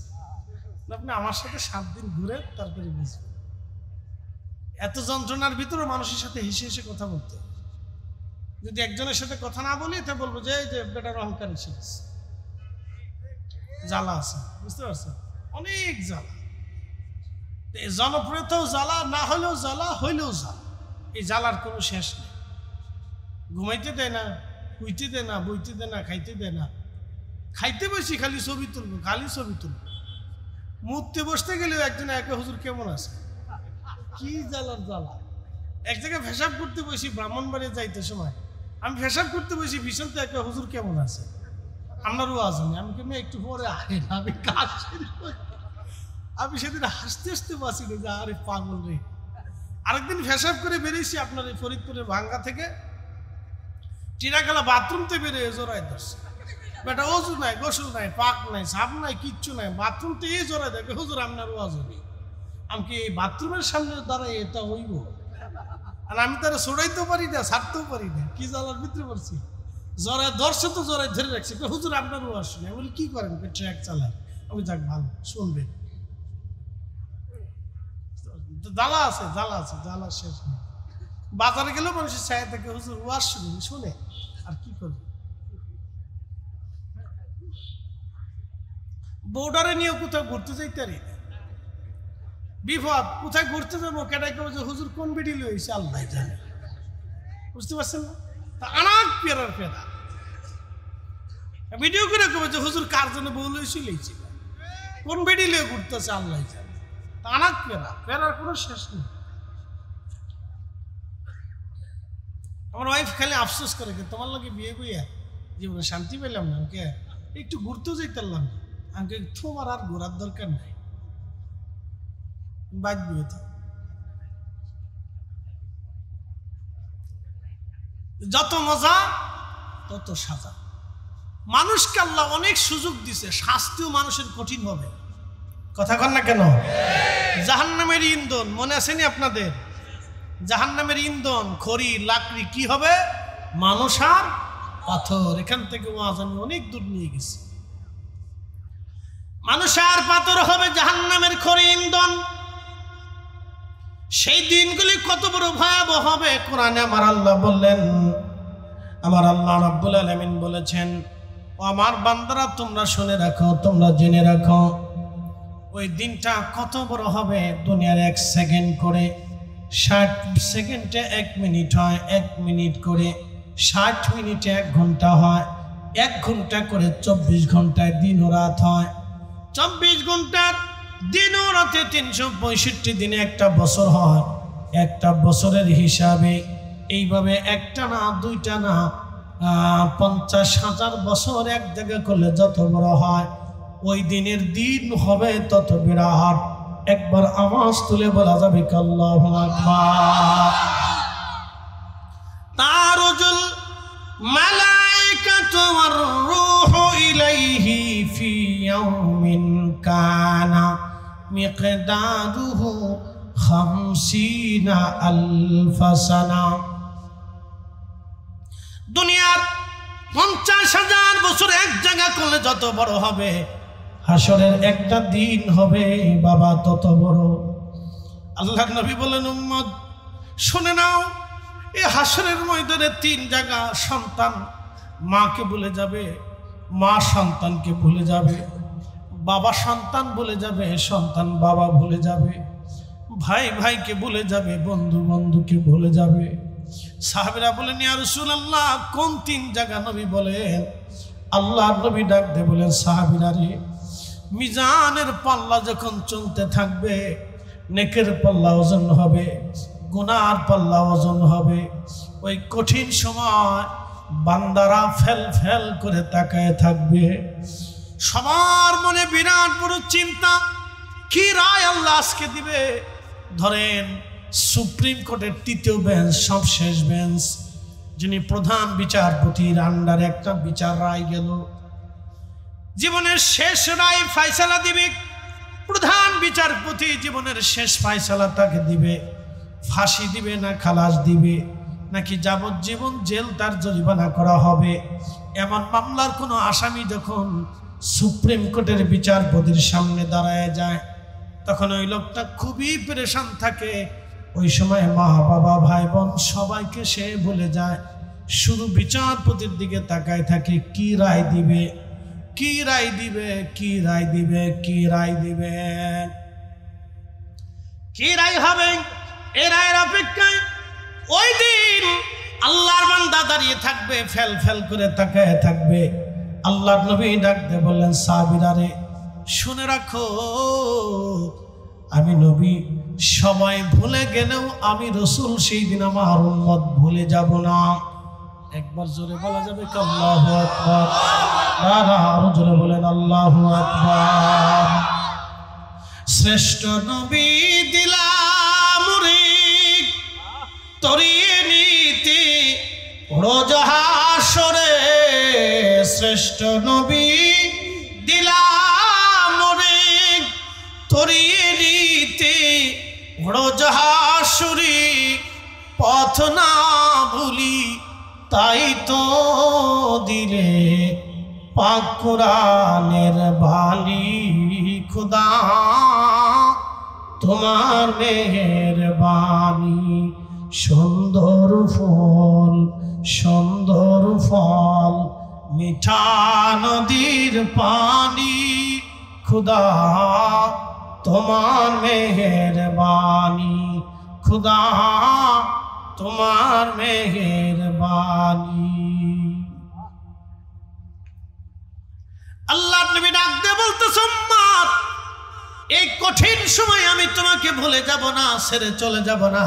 আপনি আমার সাথে 7 দিন ঘুরে তারপরে বুঝবেন এত যন্ত্রণার ভিতরে মানুষের সাথে হেসে হেসে কথা বলতে হবে। যদি একজনের সাথে কথা না বলি তা বলবো যে বেটার অহংকার এসে গেছে, জ্বালা আছে, বুঝতে পারছেন? অনেক জ্বালা, জনপ্রিয়তাও জ্বালা, না হলেও জ্বালা, হইলেও জ্বালা। এই জ্বালার কোনো শেষ নেই। ঘুমাইতে দেয় না, কুইতে দেয় না, বইতে দেয় না, খাইতে দেয় না। খাইতে বসি খালি ছবি তুলবো, খালি ছবি তুলবো। মুখতে বসতে গেলেও একজন একে হুজুর কেমন আছে, কি জ্বালার জ্বালা। এক জায়গায় পেশাব করতে বসি, ব্রাহ্মণবাড়িয়া যাইতে সময় আমি পেশাব করতে বসি, ভীষণ তো একে হুজুর কেমন আছে, আপনারও আছেন। আমি কেমন একটু পরে আহেন, আমি কাজ আমি সেদিন হাসতে হাসতে বাঁচি না যে আরে পাগল রে। আরেকদিন পেশাব করে বেরিয়েছি আপনার এই ফরিদপুরের ভাঙ্গা থেকে, টিরাখালা বাথরুমতে বেরিয়ে জোড়ায় ধরছে। বেটা অজু নাই, গোসল নাই, পাক নাই, সাপ নাই, কিচ্ছু নাই, বাথরুমতে এই জোড়ায় দেখে হুজুর আপনার ওয়াজ হইনি। আমি কি এই বাথরুমের সামনে দাঁড়াই এটা হইব? আর আমি তারা ছড়াইতেও পারি না, ছাড়তেও পারি না, কি জ্বালার ভিতরে পড়ছি। জড়ায় ধরছে তো জড়ায় ধরে রাখছে, হুজুর আপনার ওয়াজ শুনে। আমি বলি কি করেন? ট্র্যাক চালায়। আমি যাক ভালো, শুনবেন। জ্বালা আছে, জ্বালা আছে, জ্বালা শেষ নেই। বাজারে গেলেও মানুষের ছায়া থেকে হুজুর ওয়াজ শুনে, শুনে আর কি করবে। বর্ডারে নিয়ে কোথাও ঘুরতে যাইতে পারি না, বিপদ। কোথায় ঘুরতে যাবো, কেটাই কেউ যে হুজুর কোন বেডি লইছে আল্লাহ জানে, বুঝতে পারছেন না? তা আনাক পেরার পেরা ভিডিও করে কবে যে হুজুর কার জন্য বউ লইছি লইছি, কোন বেডি লয়ে ঘুরতেছে আল্লাহ জানে। তা আনাক পেরা, পেরার কোনো শেষ নেই। আমার ওয়াইফ খালি আফসোস করে তোমার লোকে বিয়ে কইয়া জীবনে শান্তি পেলাম না, আমাকে একটু ঘুরতেও যাইতে পারলাম, আমাকে তোমার আর ঘোরার দরকার নাই, বাঁচবে তো। যত মজা তত সাজা। মানুষকে আল্লাহ অনেক সুযোগ দিছে, শাস্তিও মানুষের কঠিন হবে। কথা কন না কেন? জাহান্নামের ইন্ধন মনে আসেনি আপনাদের? জাহান্নামের ইন্ধন খড়ি লাকড়ি কি হবে? মানুষ আর পাথর। এখান থেকে ওয়াজ আমি অনেক দূর নিয়ে গেছি। মানুষ আর পাথর হবে জাহান্নামের খড়ি ইন্ধন। সেই দিনগুলি কত বড় ভয়াবহ হবে কোরআনে আমার আল্লাহ বললেন, আমার আল্লাহ রাব্বুল আলামিন বলেছেন, ও আমার বান্দারা তোমরা শুনে রাখো, তোমরা জেনে রাখো, ওই দিনটা কত বড় হবে। দুনিয়ার 1 সেকেন্ড করে 60 সেকেন্ডে 1 মিনিট হয়, 1 মিনিট করে 60 মিনিটে 1 ঘন্টা হয়, 1 ঘন্টা করে 24 ঘন্টায় দিন ও রাত হয়, 24 ঘন্টার দিন ও রাতে 365 দিনে একটা বছর হয়। একটা বছরের হিসাবে এইভাবে একটা না দুইটা না 50,000 বছর এক জায়গা করলে যত বড় হয়, ওই দিনের দিন হবে তত বিরাট। একবার আওয়াজ তুলে বলা যাবে আল্লাহু আকবার। তারুজুল মালাইকাতু ওয়ার রূহু ইলাইহি ফি ইয়াউমিন কানা মিকদারুহু 50,000 সানা। দুনিয়ার 50,000 বছর এক জায়গা করলে যত বড় হবে, হাসরের একটা দিন হবে বাবা তত বড়। আল্লাহর নবী বলেন, উম্মত শুনে নাও, এই হাসরের ময়দানে 3 জায়গা সন্তান মাকে ভুলে যাবে, মা সন্তানকে ভুলে যাবে, বাবা সন্তান ভুলে যাবে, সন্তান বাবা ভুলে যাবে, ভাই ভাইকে ভুলে যাবে, বন্ধু বন্ধুকে ভুলে যাবে। সাহাবীরা বলেন, ইয়া রাসূলুল্লাহ কোন 3 জায়গা? নবী বলেন, আল্লাহর নবী ডাক দিয়ে বলেন, সাহাবীরা রে, মিজানের পাল্লা যখন চলতে থাকবে, নেকের পাল্লা ওজন হবে, গুনার পাল্লা ওজন হবে, ওই কঠিন সময় বান্দারা ফেল ফেল করে তাকায় থাকবে। সবার মনে বিরাট বড় চিন্তা, কি রায় আল্লাহ আজকে দিবে। ধরেন সুপ্রিম কোর্টের 3য় বেঞ্চ, সবশেষ বেঞ্চ, যিনি প্রধান বিচারপতির আন্ডারে একটা বিচার রায় গেল, জীবনের শেষ রায় ফয়সালা দিবে প্রধান বিচারপতি। জীবনের শেষ ফয়সালা তাকে দিবে, ফাঁসি দিবে না খালাস দিবে, নাকি যাবজ্জীবন জেল তার জরিমানা করা হবে। এমন মামলার কোনো আসামি যখন সুপ্রিম কোর্টের বিচারপতির সামনে দাঁড়ায় যায়, তখন ওই লোকটা খুবই পেরেশান থাকে। ওই সময় মা বাবা ভাই বোন সবাইকে সে ভুলে যায়, শুধু বিচারপতির দিকে তাকায় থাকে, কি রায় দিবে, কি রায় দিবে, কি রায় দিবে, কি রায় দিবে, কি রায় হবে। এ রায়ের অপেক্ষায় ওই দিন আল্লাহর বান্দা দাঁড়িয়ে থাকবে, ফেল ফেল করে তাকায় থাকবে। আল্লাহর নবী ডাক দিয়ে বললেন, সাহাবীরা রে শুনে রাখো, আমি নবী সময় ভুলে গেলেও আমি রাসূল সেই দিন আমার উম্মত ভুলে যাব না। একবার জোরে বলা যাবে কি আল্লাহু আকবার? আরো জোরে বলেন আল্লাহু আকবার। শ্রেষ্ঠ নবী দিলাম রে তরিয়ে নিতে রোজ হাসরে, শ্রেষ্ঠ নবী দিলাম রে তরিয়ে নিতে রোজ হাসরে, পথ না ভুলি তাই তো দিলে পাক কোরআনের বাণী। খুদা তোমার মেহেরবানি, সুন্দর ফল সুন্দর ফল মিঠা নদীর পানি, খুদা তোমার মেহেরবানি, খুদা তোমার মেহেরবানি। আল্লাহর নবী ডাক দিয়ে বলতেছে, উম্মত এই কঠিন সময় আমি তোমাকে ভুলে যাব না, ছেড়ে চলে যাব না।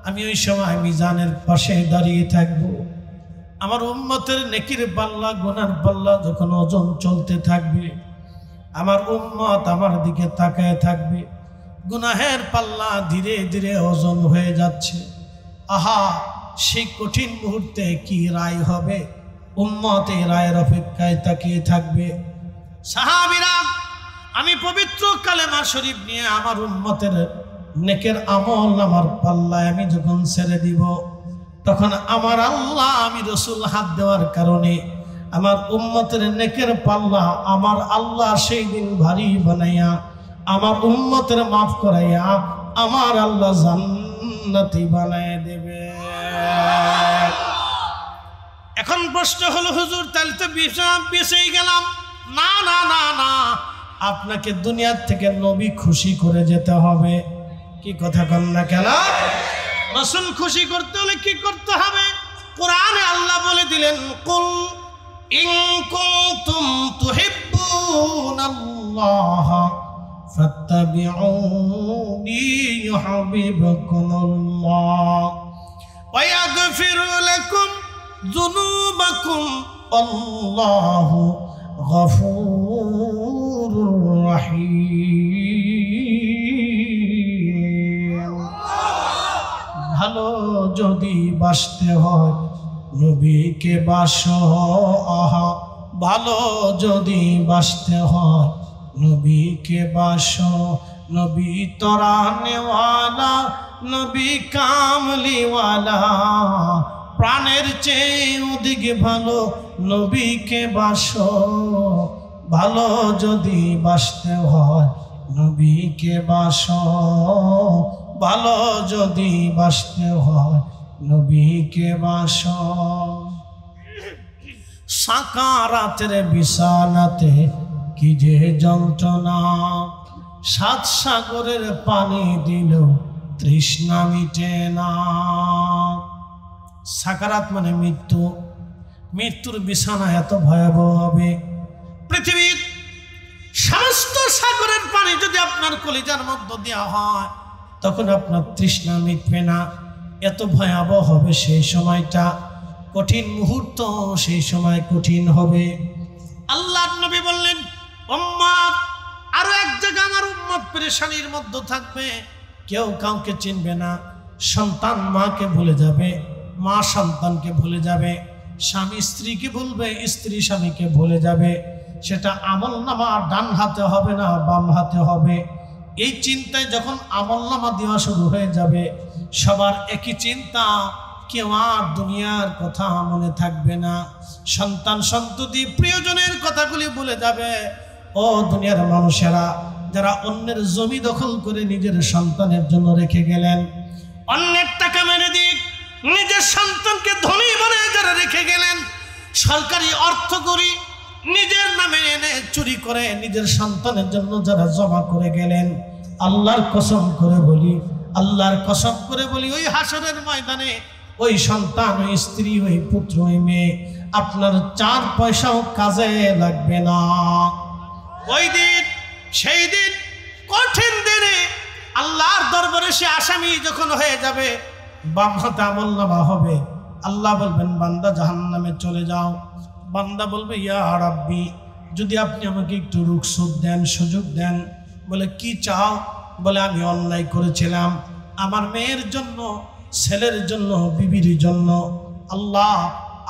আমি ওই সময় মিজানের পাশে দাঁড়িয়ে থাকব। আমার উম্মতের নেকির পাল্লা গুনার পাল্লা যখন ওজন চলতে থাকবে, আমার উম্মত আমার দিকে তাকায় থাকবে, গুনাহের পাল্লা ধীরে ধীরে ওজন হয়ে যাচ্ছে। আহা, সেই কঠিন মুহূর্তে কি রায় হবে? উম্মত এই রায়ের অপেক্ষায় তাকিয়ে থাকবে। সাহাবীরা, আমি পবিত্র কালেমা শরীফ নিয়ে আমার উম্মতের নেকের আমল আমার পাল্লায় আমি যখন ছেড়ে দিব, তখন আমার আল্লাহ, আমি রসুল হাত দেওয়ার কারণে আমার উম্মতের নেকের পাল্লা আমার আল্লাহ সেই দিন ভারী বানাইয়া আমার উম্মতের মাফ করাইয়া আমার আল্লাহ জান্নাতি বানায় দেবে। এখন প্রশ্ন হলো, হুজুর তাহলে তো বেঁচেই গেলাম। না না না না, আপনাকে দুনিয়ার থেকে নবী খুশি করে যেতে হবে। কি কথা কন না কেন? রাসূল খুশি করতে হলে কি করতে হবে? কোরআনে আল্লাহ বলে দিলেন, কুল ইন কুনতুম তুহিব্বুনাল্লাহ ফাত্তাবিউনি ইউহিব্বুকুমুল্লাহ ওয়া ইয়াগফির লাকুম যুনুবাকুম আল্লাহু গফুরুর রহিম। ভালো যদি বাসতে হয় নবীকে বাসো। আহা, ভালো যদি বাসতে হয় নবীকে বাসো। নবী তরানেওয়ালা, নবী কামলিওয়ালা, প্রাণের চেয়ে অধিক ভালো নবীকে বাসো। ভালো যদি বাসতে হয় নবীকে বাসো। ভালো যদি বাসতে হয় নবীকে বাসো। সাকারাতের বিছানাতে কি যে যন্ত্রণা, সাত সাগরের পানি দিল তৃষ্ণা মিটে না। সাকারাত মানে মৃত্যু। মৃত্যুর বিছানা এত ভয়াবহ হবে, পৃথিবীর সমস্ত সাগরের পানি যদি আপনার কলিজার মধ্য দেওয়া হয় তখন আপনার তৃষ্ণা মিটবে না। এত ভয়াবহ হবে সেই সময়টা, কঠিন মুহূর্ত সেই সময় কঠিন হবে। আল্লাহর নবী বললেন, উম্মত, আরো এক জায়গা আমার উম্মত পেরেশানির মধ্যে থাকবে, কেউ কাউকে চিনবে না। সন্তান মাকে ভুলে যাবে, মা সন্তানকে ভুলে যাবে, স্বামী স্ত্রীকে ভুলবে, স্ত্রী স্বামীকে ভুলে যাবে। সেটা আমলনামা ডান হাতে হবে না বাম হাতে হবে। এই চিন্তায় যখন আমলনামা দেওয়া শুরু হয়ে যাবে, সবার একই চিন্তা, কেউ আর দুনিয়ার কথা মনে থাকবে না। সন্তান সন্ততি প্রিয়জনের কথাগুলি ভুলে যাবে। ও দুনিয়ার মানুষেরা, যারা অন্যের জমি দখল করে নিজের সন্তানের জন্য রেখে গেলেন, অন্যের টাকা মেরে দিক নিজের সন্তানকে ধনী বানিয়ে যারা রেখে গেলেন, সরকারি অর্থ করি নিজের নামে এনে চুরি করে নিজের সন্তানের জন্য যারা জমা করে গেলেন, আল্লাহর কসম করে বলি, আল্লাহর কসম করে বলি, ওই হাসরের ময়দানে ওই সন্তান, ওই স্ত্রী, ওই পুত্র, ওই মেয়ে আপনার 4 পয়সাও কাজে লাগবে না। ওই দিন, সেই দিন, কঠিন দিনে আল্লাহর দরবারে সে আসামি যখন হয়ে যাবে, বাম হাতে আমলনামা হবে। আল্লাহ বলবেন, বান্দা জাহান্নামে চলে যাও। বান্দা বলবে, ইয়া রাব্বি, যদি আপনি আমাকে একটু রুখসুখ দেন, সুযোগ দেন। বলে, কি চাও? বলে, আমি অন্যায় করেছিলাম আমার মেয়ের জন্য, ছেলের জন্য, বিবির জন্য। আল্লাহ,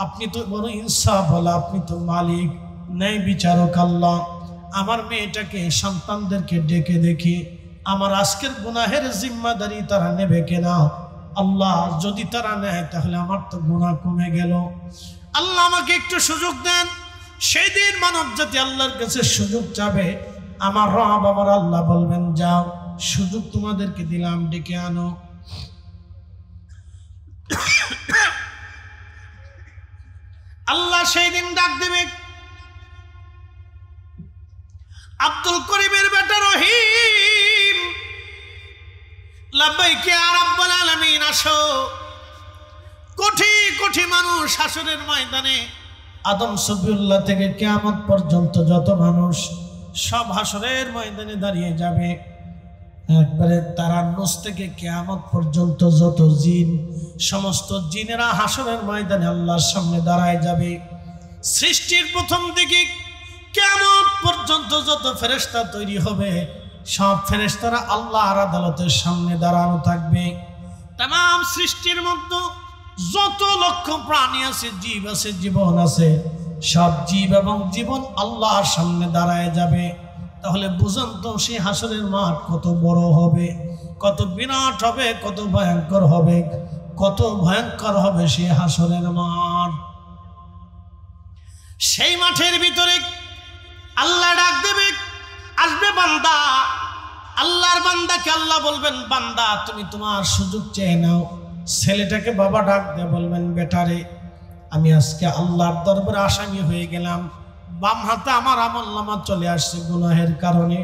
আপনি তো বড় ইনসাফ বলা, আপনি তো মালিক, ন্যায় বিচারক। আল্লাহ, আমার মেয়েটাকে, সন্তানদেরকে ডেকে দেখি আমার আজকের গুনাহের জিম্মাদারি তারা নেবে কিনা। আল্লাহ, যদি তারা নেয় তাহলে আমার তো গুনাহ কমে গেল। আল্লাহ আমাকে একটু সুযোগ দেন। সেই দিন মানব জাতি আল্লাহর কাছে সুযোগ চাবে। আমার রব, আমার আল্লাহ বলবেন, যাও, সুযোগ তোমাদেরকে দিলাম, ডেকে আনো। আল্লাহ সেই দিন ডাক দেবে, আব্দুল করিমের বেটা রহিম, লাব্বাইক ইয়া রাব্বাল আলামিন, আসো। কোটি কোটি মানুষ হাসরের ময়দানে, আদম সফিউল্লাহ থেকে কিয়ামত পর্যন্ত যত মানুষ, সব হাসরের ময়দানে দাঁড়িয়ে যাবে। একবারে তারান্নুস থেকে কিয়ামত পর্যন্ত যত জিন, সমস্ত জিনেরা হাসরের ময়দানে আল্লাহর সামনে দাঁড়ায় যাবে। সৃষ্টির প্রথম দিকে কিয়ামত পর্যন্ত যত ফেরেশতা তৈরি হবে, সব ফেরেশতারা আল্লাহর আদালতের সামনে দাঁড়ানো থাকবে। तमाम সৃষ্টির মধ্যে যত লক্ষ প্রাণী আছে, জীব আছে, জীবন আছে, সব জীব এবং জীবন আল্লাহর সামনে দাঁড়ায় যাবে। তাহলে বুঝুন তো সেই হাসরের মাঠ কত বড় হবে, কত বিরাট হবে, কত ভয়ঙ্কর হবে, কত ভয়ঙ্কর হবে সেই হাসরের মাঠ। সেই মাঠের ভিতরে আল্লাহ ডাক দেবে, আসবে বান্দা। আল্লাহর বান্দাকে আল্লাহ বলবেন, বান্দা তুমি তোমার সুযোগ চেয়ে নাও। ছেলেটাকে বাবা ডাক দিয়ে বলবেন, বেটারে আমি আজকে আল্লাহর দরবারে আসামি হয়ে গেলাম। বাম হাতে আমার আমলনামা চলে আসছে গুনাহের কারণে,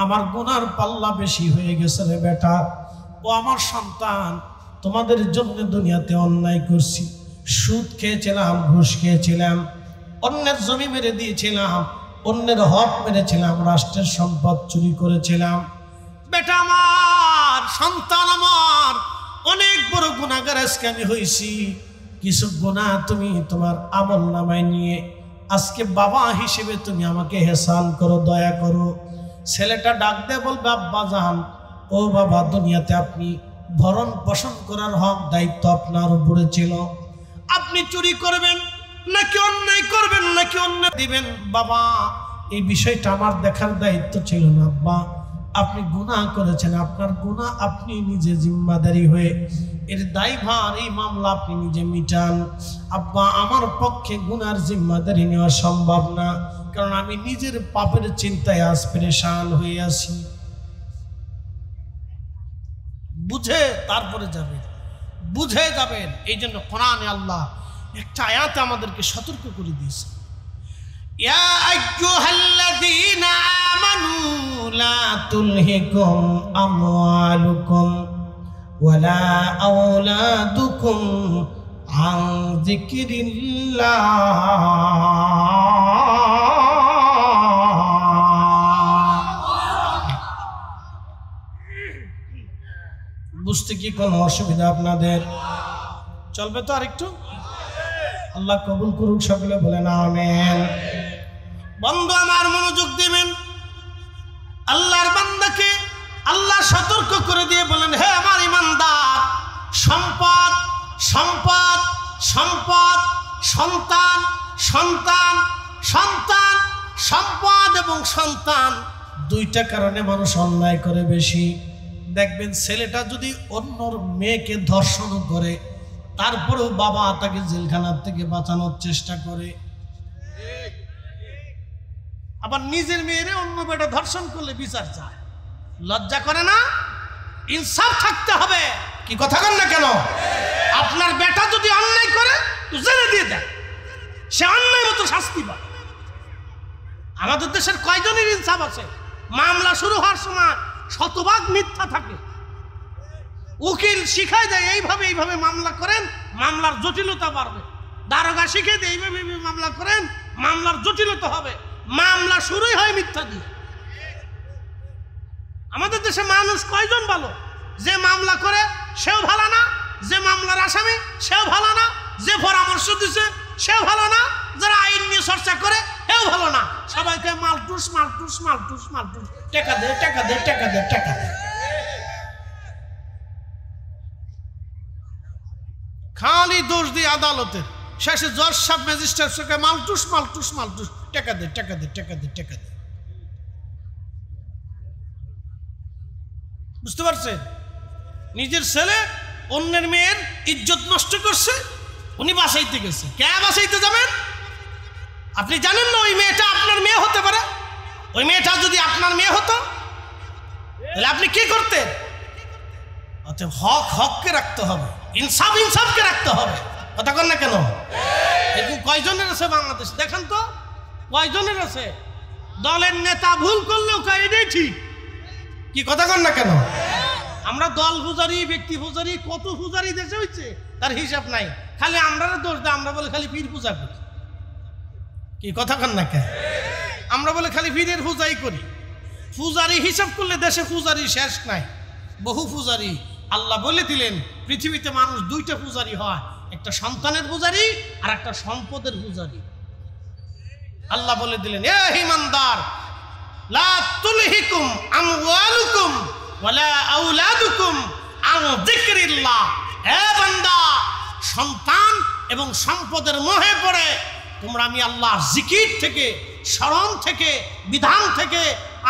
আমার গুনার পাল্লা বেশি হয়ে গেছে রে বেটা। ও আমার সন্তান, তোমাদের জন্য দুনিয়াতে অন্যায় করছি, সুদ খেয়েছিলাম, ঘুষ খেয়েছিলাম, অন্যের জমি মেরে দিয়েছিলাম, অন্যের হক মেরেছিলাম, রাষ্ট্রের সম্পদ চুরি করেছিলাম। বেটা আমার, সন্তান আমার, অনেক বড় গুনাহগার আজকে আমি হয়েছি। কিছু গুনাহ তুমি তোমার আমল নামায় নিয়ে আজকে বাবা হিসেবে তুমি আমাকে হেসান করো, দয়া করো। ছেলেটা ডাক দিয়ে বলবে, আব্বা জান, ও বাবা, দুনিয়াতে আপনি ভরণ পোষণ করার হক দায়িত্ব আপনার উপরে ছিল। আপনি চুরি করবেন নাকি অন্যায় করবেন নাকি অন্যায় দিবেন, বাবা এই বিষয়টা আমার দেখার দায়িত্ব ছিল না। আব্বা আপনি গুনাহ করেছেন, আপনার গুনাহ আপনি নিজে জিম্মাদারি হয়ে এর দায়ভার, এই মামলা আপনি নিজে মিটান। আব্বা আমার পক্ষে গুনার জিম্মাদারি নেওয়া সম্ভব না, কারণ আমি নিজের পাপের চিন্তায় আজ পেরেশান হয়ে আছি। বুঝে তারপরে যাবেন, বুঝে যাবেন। এই জন্য কোরআনে আল্লাহ একটা আয়াতে আমাদেরকে সতর্ক করে দিয়েছে, ইয়া আইয়ুহাল্লাযীনা আমানু লা তুলহিকুম আমওয়ালুকুম ওয়ালা আওলাদুকুম আন যিকরিল্লাহ। বুঝতে কি কোনো অসুবিধা আপনাদের? চলবে তো আরেকটু? আল্লাহ কবুল করুক, সকলে বলেন আমিন। বন্ধু আমার মনোযোগ দিবেন। আল্লাহর বান্দাকে আল্লাহ সতর্ক করে দিয়ে বলেন, হে আমার ঈমানদার, সম্পদ সম্পদ সম্পদ, সন্তান সন্তান সন্তান, সম্পদ এবং সন্তান, দুইটা কারণে মানুষ অন্যায় করে বেশি। দেখবেন ছেলেটা যদি অন্যর মেয়েকে ধর্ষণ করে, তারপরেও বাবা তাকে জেলখানার থেকে বাঁচানোর চেষ্টা করে। আবার নিজের মেয়েরে অন্য বেটা ধর্ষণ করলে বিচার চায়, লজ্জা করে না? ইনসাফ থাকতে হবে, কি কথা বলেন না কেন? আপনার বেটা যদি অন্যায় করে জেলে দিয়ে দেয়, সে অন্যায় মতো শাস্তি পায়। আমাদের দেশের কয়জনের ইনসাফ আছে? মামলা শুরু হওয়ার সময় শতভাগ মিথ্যা থাকে। উকিল শিখায় দেয় এইভাবে এইভাবে মামলা করেন, মামলার জটিলতা বাড়বে। দারোগা শিখে দেয় এইভাবে মামলা করেন, মামলার জটিলতা হবে। মামলা শুরুই হয় মিথ্যা দিয়ে। আমাদের দেশে মানুষ কয়জন ভালো? যে মামলা করে সেও ভালো না, যে মামলার আসামি সেও ভালো না, যে পরামর্শ দিছে সেও ভালো না, যারা আইন নিয়ে চর্চা করে সেও ভালো না। সবাইকে মালটুস মালটুস মালটুস মালটুস, টাকা দে টাকা দে টাকা দে টাকা দে, খালি দোষ দিয়ে আদালতের শেষে জজ সাহেব ম্যাজিস্ট্রেটকে মালটুস মালটুস মালটুস, টাকা দে টাকা দে টাকা দে টাকা দে। বুঝতে পারছেন? নিজের ছেলে অন্যের মেয়ের ইজ্জত নষ্ট করছে, উনি বাসাইতে গেছে। কে বাসাইতে যাবেন? আপনি জানেন না ওই মেয়েটা আপনার মেয়ে হতে পারে? ওই মেয়েটা যদি আপনার মেয়ে হতো তাহলে আপনি কি করতেন? অতএব হক হককে রাখতে হবে, ইনসাফ ইনসাফকে রাখতে হবে। কথা কন না কেন? এরকম কয়জনের আছে বাংলাদেশ? দেখেন তো কয়জনের আছে? দলের নেতা ভুল করলেও এটাই ঠিক। কি কথা কন না কেন? আমরা দল পূজারি, ব্যক্তি পূজারি, কত পূজারি দেশে হয়েছে তার হিসাব নাই। খালি আমরা দোষ দেয়, আমরা বলে খালি পীর পূজা করি। কি কথা কন না কেন? আমরা বলে খালি পীরের পূজাই করি। পূজারি হিসাব করলে দেশে পূজারি শেষ নাই, বহু পূজারি। আল্লাহ বলে দিলেন পৃথিবীতে মানুষ দুইটা পূজারি হয়, একটা সন্তানের পূজারি আর একটা সম্পদের পূজারি। আল্লাহ বলে দিলেন এ ঈমানদার, লা তুলহিকুম আমওয়ালুকুম ওয়ালা আওলাদুকুম আন যিকরিল্লাহ। হে বান্দা, সন্তান এবং সম্পদের মোহে পড়ে তোমরা আমি আল্লাহর জিকির থেকে, স্মরণ থেকে, বিধান থেকে,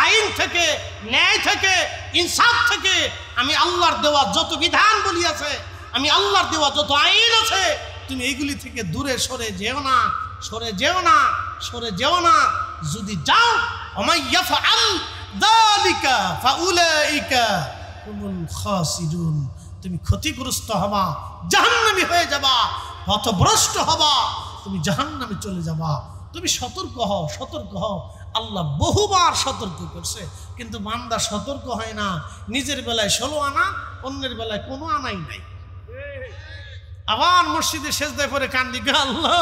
আইন থেকে, ন্যায় থেকে, ইনসাফ থেকে, আমি আল্লাহর দেওয়া যত বিধান বলি আছে, আমি আল্লাহর দেওয়া যত আইন আছে, তুমি এইগুলি থেকে দূরে সরে যেও না, সরে যেও না, সরে যেও না। যদি যাও ওমাইয়াফআল যালিকা ফাউলাইকা হুমুল খাসিরুন, তুমি ক্ষতিগ্রস্ত হবা, জাহান্নামী হয়ে যাবা, পথভ্রষ্ট হবা, তুমি জাহান্নামে চলে যাবা। তুমি সতর্ক হও, সতর্ক হও। আল্লাহ বহুবার সতর্ক করছে, কিন্তু বান্দা সতর্ক হয় না। নিজের বেলায় 16 আনা, অন্যের বেলায় কোনো আনাই নাই। আবার মসজিদে সেজদায় পরে কান্দি, আল্লাহ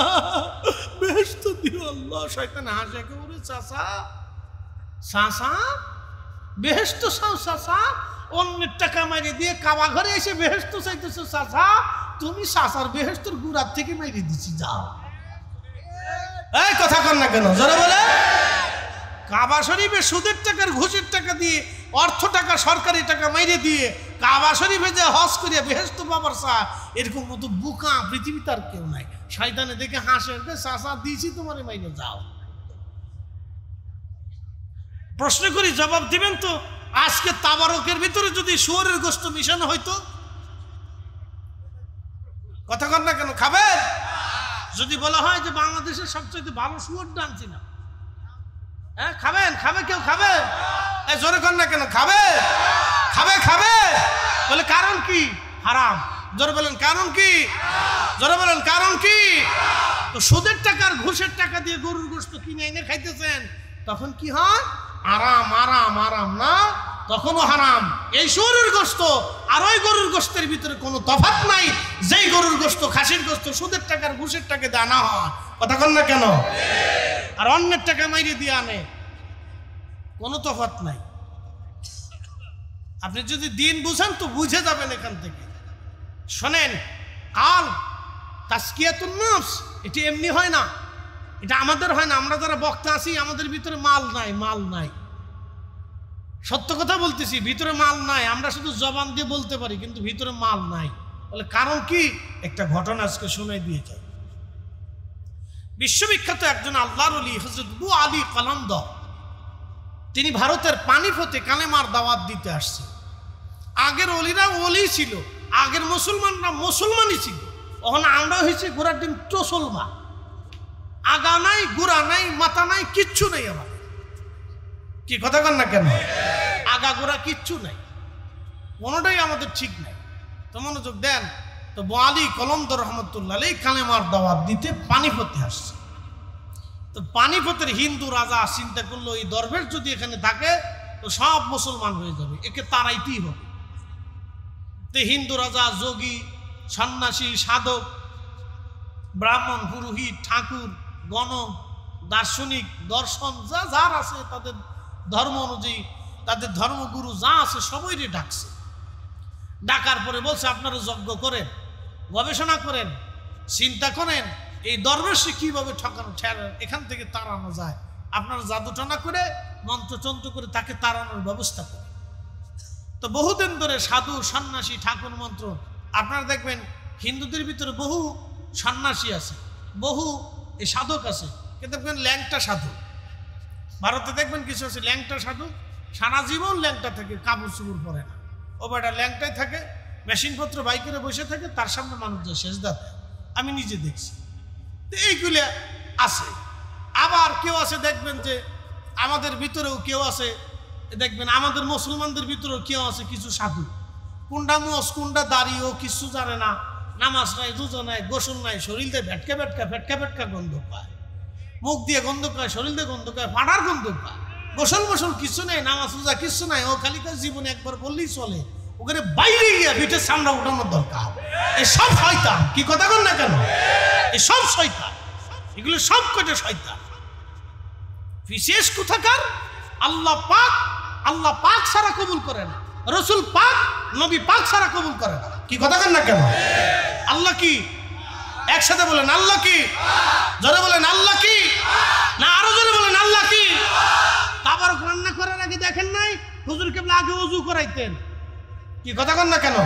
বেহেশত দিও আল্লাহ। শয়তান হাসে, ওরে চাচা, চাচা বেহেশত চাও চাচা, অন্যের টাকা মাইরে দিয়ে কাবা ঘরে এসে বেহেশত চাইতেছো চাচা, তুমি চাচার বেহেশতর গুড়ার থেকে মাইরে দিছি, যাও। এই কথা কর না কেন, জোরে বলে। কাবা শরীফে সুদের টাকার, ঘুষের টাকা দিয়ে, অর্থ টাকা, সরকারি টাকা মাইরে দিয়ে কাবা শরীফে যে হজ করিয়া বেহেশত বাবার চা, এরকম মতো বুকা পৃথিবীতে আর কেউ নাই। শয়তানে দেখে হাসে, চাচা দিয়েছি তোমারে মাইরে, যাও। প্রশ্ন করি, জবাব দিবেন তো? আজকে তাবারকের ভিতরে যদি শুয়োরের গোশত মিশানো হইতো, কথা কর না কেন, খাবেন? যদি বলা হয় যে বাংলাদেশের সবচেয়ে ভালো শুয়োর ডানছি না, হ্যাঁ খাবেন? খাবে কেউ? খাবে? জোরে কর না কেন, খাবে? খাবে, খাবে। বলে কারণ কি? হারাম। জোরে বলেন কারণ কি? জোরে বলেন কারণ কি? তো সুদের টাকা আর ঘুষের টাকা দিয়ে গরুর গোশত কিনে এনে খাইতেছেন, তখন কি হয়? আরাম, আরাম, আরাম না, তখনও হারাম। এই শুয়োরের গোশত আর ওই গরুর গোশতের ভিতরে কোনো তফাৎ নাই। যেই গরুর গোশত, খাসির গোশত সুদের টাকার ঘুষের টাকা দিয়ে আনা হয়, কথা কন না কেন, আর অন্যের টাকা মাইরে দিয়ে আনে, কোনো তফাৎ নাই। আপনি যদি দিন বুঝেন তো বুঝে যাবেন এখান থেকে। শোনেন, কাল তাজকিয়াতুন নফস এটা এমনি হয় না, এটা আমাদের হয় না। আমরা যারা বক্তা আছি, আমাদের ভিতরে মাল নাই, মাল নাই। সত্য কথা বলতেছি, ভিতরে মাল নাই। আমরা শুধু জবান দিয়ে বলতে পারি, কিন্তু ভিতরে মাল নাই। বলে কারণ কি? একটা ঘটনা আজকে শুনে দিয়ে যাই। বিশ্ববিখ্যাত একজন আল্লাহর ওলি হযরত আবু আলী কালান্দর, তিনি ভারতের পানিপথে কালেমার দাওয়াত দিতে আসছে। আগের ওলিরা ওলি ছিল, আগের মুসলমানরা মুসলমানই ছিল। ওখানে আমরা হয়েছে ঘোড়ার ডিম টসলমা, আগা নাই, গোড়া নাই, মাথা নাই, কিচ্ছু নেই আমার। কি কথা কন না কেন? আগা গোড়া কিচ্ছু নাই, কোনোটাই আমাদের ঠিক নাই। তো মনোযোগ দেন। তো আবু আলী কালান্দর রহমতুল্লাহ আলাইহি কালেমার দাওয়াত দিতে পানিপথে আসছে। তো পানিপথের হিন্দু রাজা চিন্তা করলো, এই দরবেশ যদি এখানে থাকে তো সব মুসলমান হয়ে যাবে, একে তাড়াইতেই হবে। তো হিন্দু রাজা যোগী, সন্ন্যাসী, সাধক, ব্রাহ্মণ, পুরোহিত, ঠাকুর, গণক, দার্শনিক, দর্শন যা যার আছে, তাদের ধর্ম অনুযায়ী, তাদের ধর্মগুরু যা আছে সবাইরে ডাকছে। ডাকার পরে বলছে, আপনারা যজ্ঞ করেন, গবেষণা করেন, চিন্তা করেন এই দরবেশে কিভাবে ঠকানো, এখান থেকে তাড়ানো যায়। আপনারা জাদুটনা করে, মন্ত্রচন্ত্র করে তাকে তাড়ানোর ব্যবস্থা করেন। তো বহুদিন ধরে সাধু, সন্ন্যাসী, ঠাকুর মন্ত্র, আপনারা দেখবেন হিন্দুদের ভিতরে বহু সন্ন্যাসী আছে, বহু এই সাধক আছে, কিন্তু দেখবেন ল্যাংটা সাধু। ভারতে দেখবেন কিছু আছে ল্যাংটা সাধু, সারা জীবন ল্যাংটা থাকে, কাপড় চুপড় পরে না, ও বেটা ল্যাংটাই থাকে, মেশিনপত্র বাইকেরে বসে থাকে, তার সামনে মানুষ যায় সেজদা দেয়। আমি নিজে দেখছি। তো এইগুলো আছে। আবার কেউ আছে দেখবেন যে আমাদের ভিতরেও কেউ আছে, দেখবেন আমাদের মুসলমানদের ভিতরেও কেউ আছে কিছু সাধু, কোনটা মোষ কোনটা দাড়ি ও কিছু জানে না, নামাজ নাই, রোজা নাই, গোসল নাই, শরীর দিয়ে ভেটকা ভেটকা ভেটকা ভেটকা গন্ধ পায়, মুখ দিয়ে গন্ধ পায়, শরীর দিয়ে গন্ধ পায়, ফাটার গন্ধ পায়, গোসল মোসল কিছু নেই, নামাজ রোজা কিছু নাই, ও খালি তার জীবনে একবার বললেই চলে, ওখানে বাইরে গিয়ে পিঠের সামনা উঠানোর দরকার। এই সব শয়তান। কি কথা বল না কেন? এই সব শয়তান, এগুলো সব কটা শয়তান। বিশেষ কোথাকার আল্লাহ পাক আল্লাহ পাক ছাড়া কবুল করে না, রসুল পাক নবী পাক ছাড়া কবুল করে না। কি কথা কেন না কেন? আল্লাহ কি? একসাথে বলেন আল্লাহ কি? জোরে বলেন আল্লাহ কি? না আরো জোরে বলেন আল্লাহ কি? তাবারক রান্না করার আগে দেখেন নাই হুজুর কেবলা আগে ওযু করাইতেন? কি কথা কেন না কেন?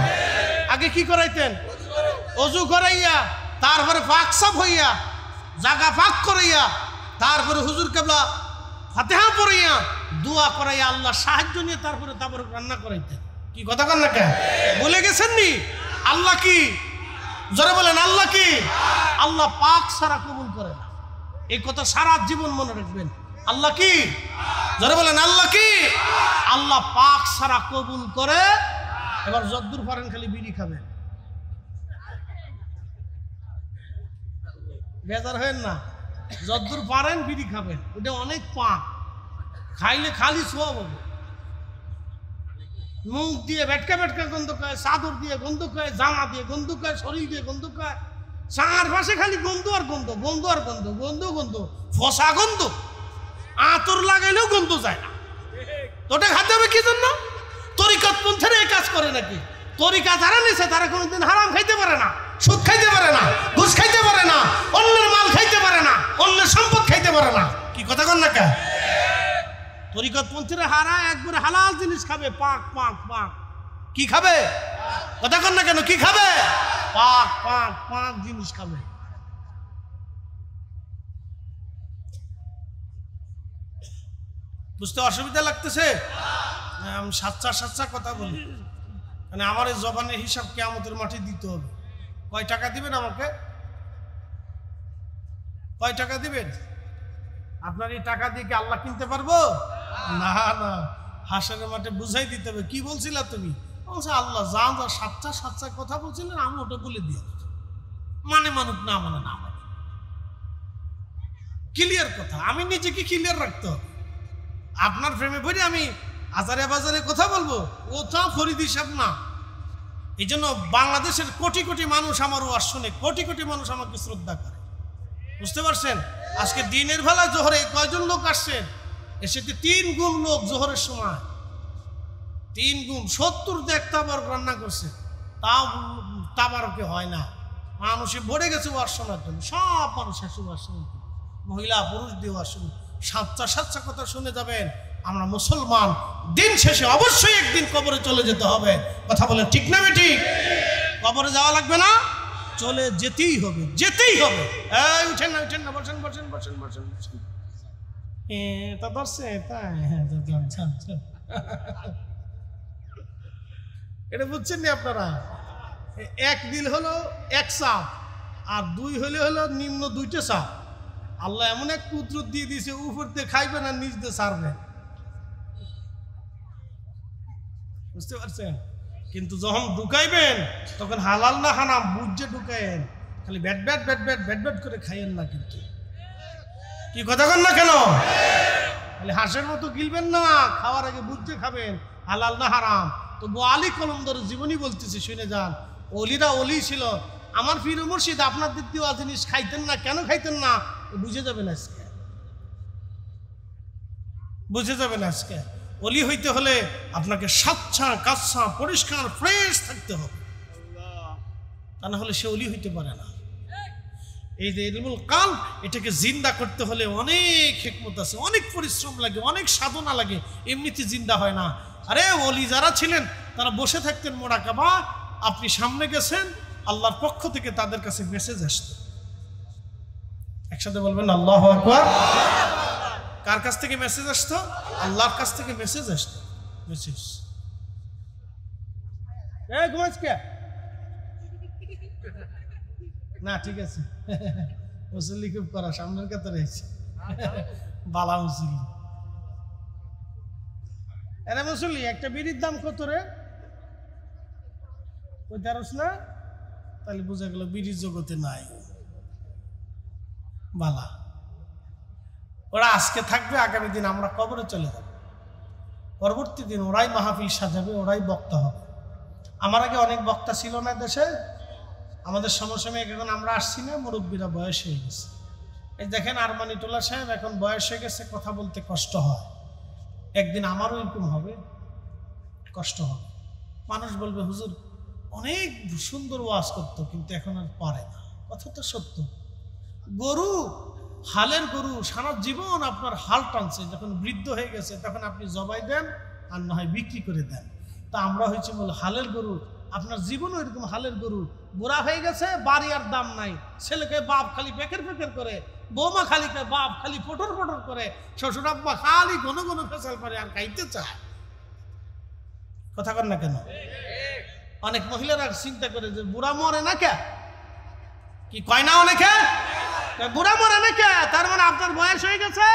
আগে কি করাইতেন? ওযু করাইয়া তারপরে পাক সাফ হইয়া জায়গা পাক করাইয়া তারপরে হুজুর কেবলা ফাতিহা পড়াইয়া দোয়া করাইয়া আল্লাহ সাহায্য নিয়ে তারপরে তাবারক রান্না করাইতেন। কি কথা কেন না কেন? বলে গেছেন নি আল্লাহ কি? জোরে বলেন আল্লাহ কি? আল্লাহ পাক ছাড়া কবুল করে না। এই কথা সারা জীবন মনে রাখবেন। আল্লাহ কি? জোরে বলেন আল্লাহ কি? আল্লাহ পাক ছাড়া কবুল করে। এবার যদ্দুর পারেন খালি বিড়ি খাবেন, বেজার হবেন না। যদ্দুর পারেন বিড়ি খাবেন, ওটা অনেক পাক, খাইলে খালি সোয়াব হবে। মুখ দিয়ে বেটকা বেটকা গন্ধ খায়, চাদর দিয়ে গন্ধ খায়, জামা দিয়ে গন্ধ খায়, শরীর দিয়ে গন্ধ খায়, চার পাশে খালি গন্ধ আর গন্ধ, গন্ধ আর গন্ধ, গন্ধ গন্ধ, ফসা গন্ধ। আতর লাগাইলেও গন্ধ যায় না। তোটা খাতে হবে কি জন্য? তরিকত পন্থীরা এই কাজ করে নাকি? তরিকা যারা নিছে তারা কোনোদিন হারাম খাইতে পারে না, সুদ খাইতে পারে না, ঘুষ খাইতে পারে না, অন্যের মাল খাইতে পারে না, অন্যের সম্পদ খাইতে পারে না। কি কথা কন না কে? তরিকত পন্থীরা হারা একবারে হালাল জিনিস খাবে, পাক পাক পাক। কি খাবে? কথা কন না কেন? কি খাবে? পাক পাক পাক জিনিস খাবে। বুঝতে অসুবিধা লাগতেছে? আমি সাচ্চা সাচ্চা কথা বলি, মানে আমার এই জবানের হিসাব কিয়ামতের মাঠে দিতে হবে। কয় টাকা দিবেন আমাকে? কয় টাকা দিবেন? আপনার এই টাকা দিয়ে কি আল্লাহ কিনতে পারবো? না না, হাসরের মাঠে বুঝাই দিতে হবে। কি বলছিলা তুমি? বলছে আল্লাহ যা যা সাচ্চা সাচ্চা কথা বলছিলেন আমি ওটা বলে দিয়ে, মানে মানুক না মানে না মানে, ক্লিয়ার কথা। আমি নিজেকে ক্লিয়ার রাখতে হবে। আপনার প্রেমে পড়ে আমি আজারে বাজারে কথা বলবো, ও তো ফরিদ হিসাব না। এই জন্য বাংলাদেশের কোটি কোটি মানুষ আমার ওয়াজ শুনে, কোটি কোটি মানুষ আমাকে শ্রদ্ধা করে। বুঝতে পারছেন? আজকে দিনের বেলা জোহরে কয়জন লোক আসছেন? এসে 3 গুণ লোক জোহরের সময়, 3 গুণ 70 দেখ তাবারক রান্না করছে, তাও তাবারকে হয় না। মানুষে ভরে গেছে ওয়াজ শোনার জন্য, সব মানুষ আসে ওয়াজ শুনতে, মহিলা পুরুষ দিয়ে ওয়াজ শুনে। সাচ্চা সাচ্চা কথা শুনে যাবেন। আমরা মুসলমান, দিন শেষে অবশ্যই একদিন কবরে চলে যেতে হবে। কথা বলেন ঠিক না বেঠিক? কবরে যাওয়া লাগবে না, চলে যেতেই হবে, যেতেই হবে। এই উঠেন না, উঠেন না, বসেন বসেন বসেন বসেন বসেন। তা ধরছে তাই, এটা বুঝছেন না আপনারা? 1 দিল হলো 1 চাপ, আর 2 হলে হলো নিম্ন 2টা চাপ। আল্লাহ এমন এক কুদরত দিয়ে দিয়েছে, উপর দিয়ে খাইবেন আর নিচ দিয়ে ছাড়বেন। বুঝতে পারছেন? কিন্তু যখন ঢুকাইবেন তখন হালাল না হারাম বুঝে ঢুকাইন, খালি bat bat bat bat bat bat করে খাইয়েন না। কিন্তু কি কথা কন না কেন? খালি হাঁসের মতো গিলবেন না, খাওয়ার আগে বুঝে খাবেন হালাল না হারাম। তো আলী কলমদার জীবনী বলতেছে, শুনে যান। অলিরা অলি ছিল। আমার পীর মুর্শিদ আপনাদের দেওয়া জিনিস খাইতেন না, কেন খাইতেন না বুঝে যাবেন আজকে, বুঝে যাবেন আজকে। অলি হইতে হলে আপনাকে সাচ্চা কাচ্চা পরিষ্কার ফ্রেশ থাকতে হবে, তা না হলে সে অলি হইতে পারে না। এই যে ইলমুল কাল, এটাকে জিন্দা করতে হলে অনেক হিকমত আছে, অনেক পরিশ্রম লাগে, অনেক সাধনা লাগে, এমনিতে জিন্দা হয় না। আরে অলি যারা ছিলেন তারা বসে থাকতেন মোরাকাবা, আপনি সামনে গেছেন, আল্লাহর পক্ষ থেকে তাদের কাছে মেসেজ আসতো। একসাথে বলবেন আল্লাহু আকবার। কার কাছ থেকে মেসেজ আসতো? আল্লাহর কাছ থেকে মেসেজ আসতো। মেসেজ না, ঠিক আছে, মুসল্লি খুব করা, সামনের কাছে রয়েছে বালা মুসল্লি। এরা মুসল্লি, একটা বিড়ির দাম কত রে? ওই তেরোস না? তাহলে বোঝা গেল বিড়ির জগতে নাই। বালা, ওরা আজকে থাকবে, আগামী দিন আমরা কবরে চলে যাব, পরবর্তী দিন ওরাই মাহফিল সাজাবে, ওরাই বক্তা হবে। আমার আগে অনেক বক্তা ছিল না দেশে, আমাদের সমসাময়িক এখন আমরা আসছি না, মুরব্বীরা বয়স হয়ে গেছে। এই দেখেন আরমানিটোলা সাহেব এখন বয়স হয়ে গেছে, কথা বলতে কষ্ট হয়। একদিন আমারও এরকম হবে, কষ্ট হবে। মানুষ বলবে হুজুর অনেক সুন্দর ওয়াজ করতো কিন্তু এখন আর পারে না। কথা তো সত্য। গরু, হালের গরু সারা জীবন আপনার হাল টানছে, যখন বৃদ্ধ হয়ে গেছে তখন আপনি জবাই দেন আর না হয় বিক্রি করে দেন। তা আমরা হয়েছি বলে হালের গরু, আপনার জীবনও এরকম হালের গরু, বুড়া হয়ে গেছে, বাড়ি আর দাম নাই, ছেলেকে বাপ খালি পেকের পেকের করে, বৌমা খালি বাপ খালি পটর পটর করে, শ্বশুর আব্বা খালি ঘন ঘন ফেসাল করে আর খাইতে চায়। কথা কর না কেন? অনেক মহিলারা চিন্তা করে যে বুড়া মরে না কে, কি কয় না অনেকে, বুড়া মরে না কে, তার মানে আপনার বয়স হয়ে গেছে,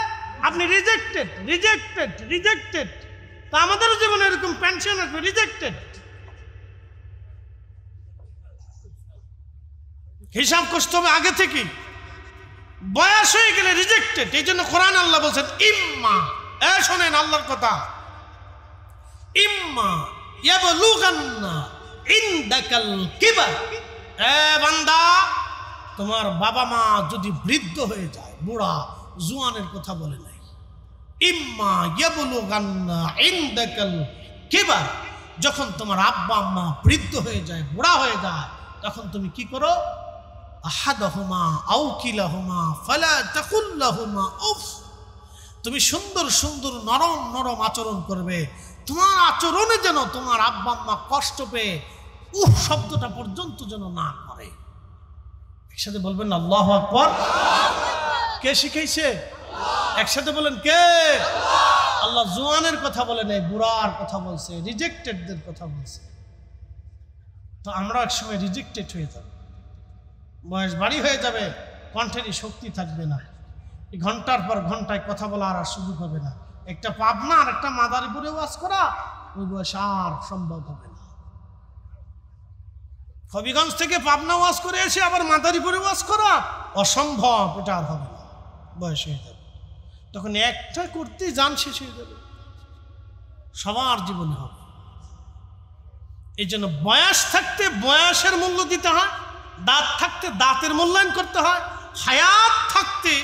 আপনি রিজেক্টেড রিজেক্টেড রিজেক্টেড। তা আমাদেরও জীবনে এরকম পেনশন আসবে, রিজেক্টেড। হিসাব করতে হবে আগে থেকে, বয়স হয়ে গেলে রিজেক্টেড। এই জন্য কোরআন আল্লাহ বলছেন ইম্মা, শোনেন আল্লাহর কথা, ইম্মা ইয়াবলুগান্না ইনদাকাল কিবার, বান্দা তোমার বাবা মা যদি বৃদ্ধ হয়ে যায়, বুড়া জুয়ানের কথা বলে নাই, ইম্মা ইয়াবলুগান্না ইনদাকাল কিবার, যখন তোমার আব্বা আম্মা বৃদ্ধ হয়ে যায়, বুড়া হয়ে যায়, তখন তুমি কি করো, আহাদাহুমা আও কিলাহুমা ফালা তাকুল লাহুমা উফ, তুমি সুন্দর সুন্দর নরম নরম আচরণ করবে, তোমার আচরণে যেন তোমার আব্বা আম্মা কষ্ট পেয়ে উফ শব্দটা পর্যন্ত যেন না করে। একসাথে বলবেন না আল্লাহু আকবার। কে শিখাইছে? একসাথে বলেন কে? আল্লাহ জুয়ানের কথা বলে নাই, বুড়ার কথা বলছে, রিজেক্টেডদের কথা বলছে। তো আমরা এক সময় রিজেক্টেড হয়ে যাব, বয়স বাড়ি হয়ে যাবে, কণ্ঠেরই শক্তি থাকবে না, ঘন্টার পর ঘন্টায় কথা বলার আর সুযোগ হবে না। একটা পাবনা আর একটা মাদারীপুরে ওয়াজ করা ওই বয়স আর সম্ভব হবে না। হবিগঞ্জ থেকে পাবনা ওয়াজ করে এসে আবার মাদারীপুরে ওয়াজ করা অসম্ভব, এটা আর হবে না, বয়স হয়ে যাবে। তখন একটা করতে যান শেষ হয়ে যাবে, সবার জীবনে হবে। এই জন্য বয়স থাকতে বয়সের মূল্য দিতে হয়, দাঁত থাকতে দাঁতের মূল্যায়ন করতে হয়, হায়াত থাকতে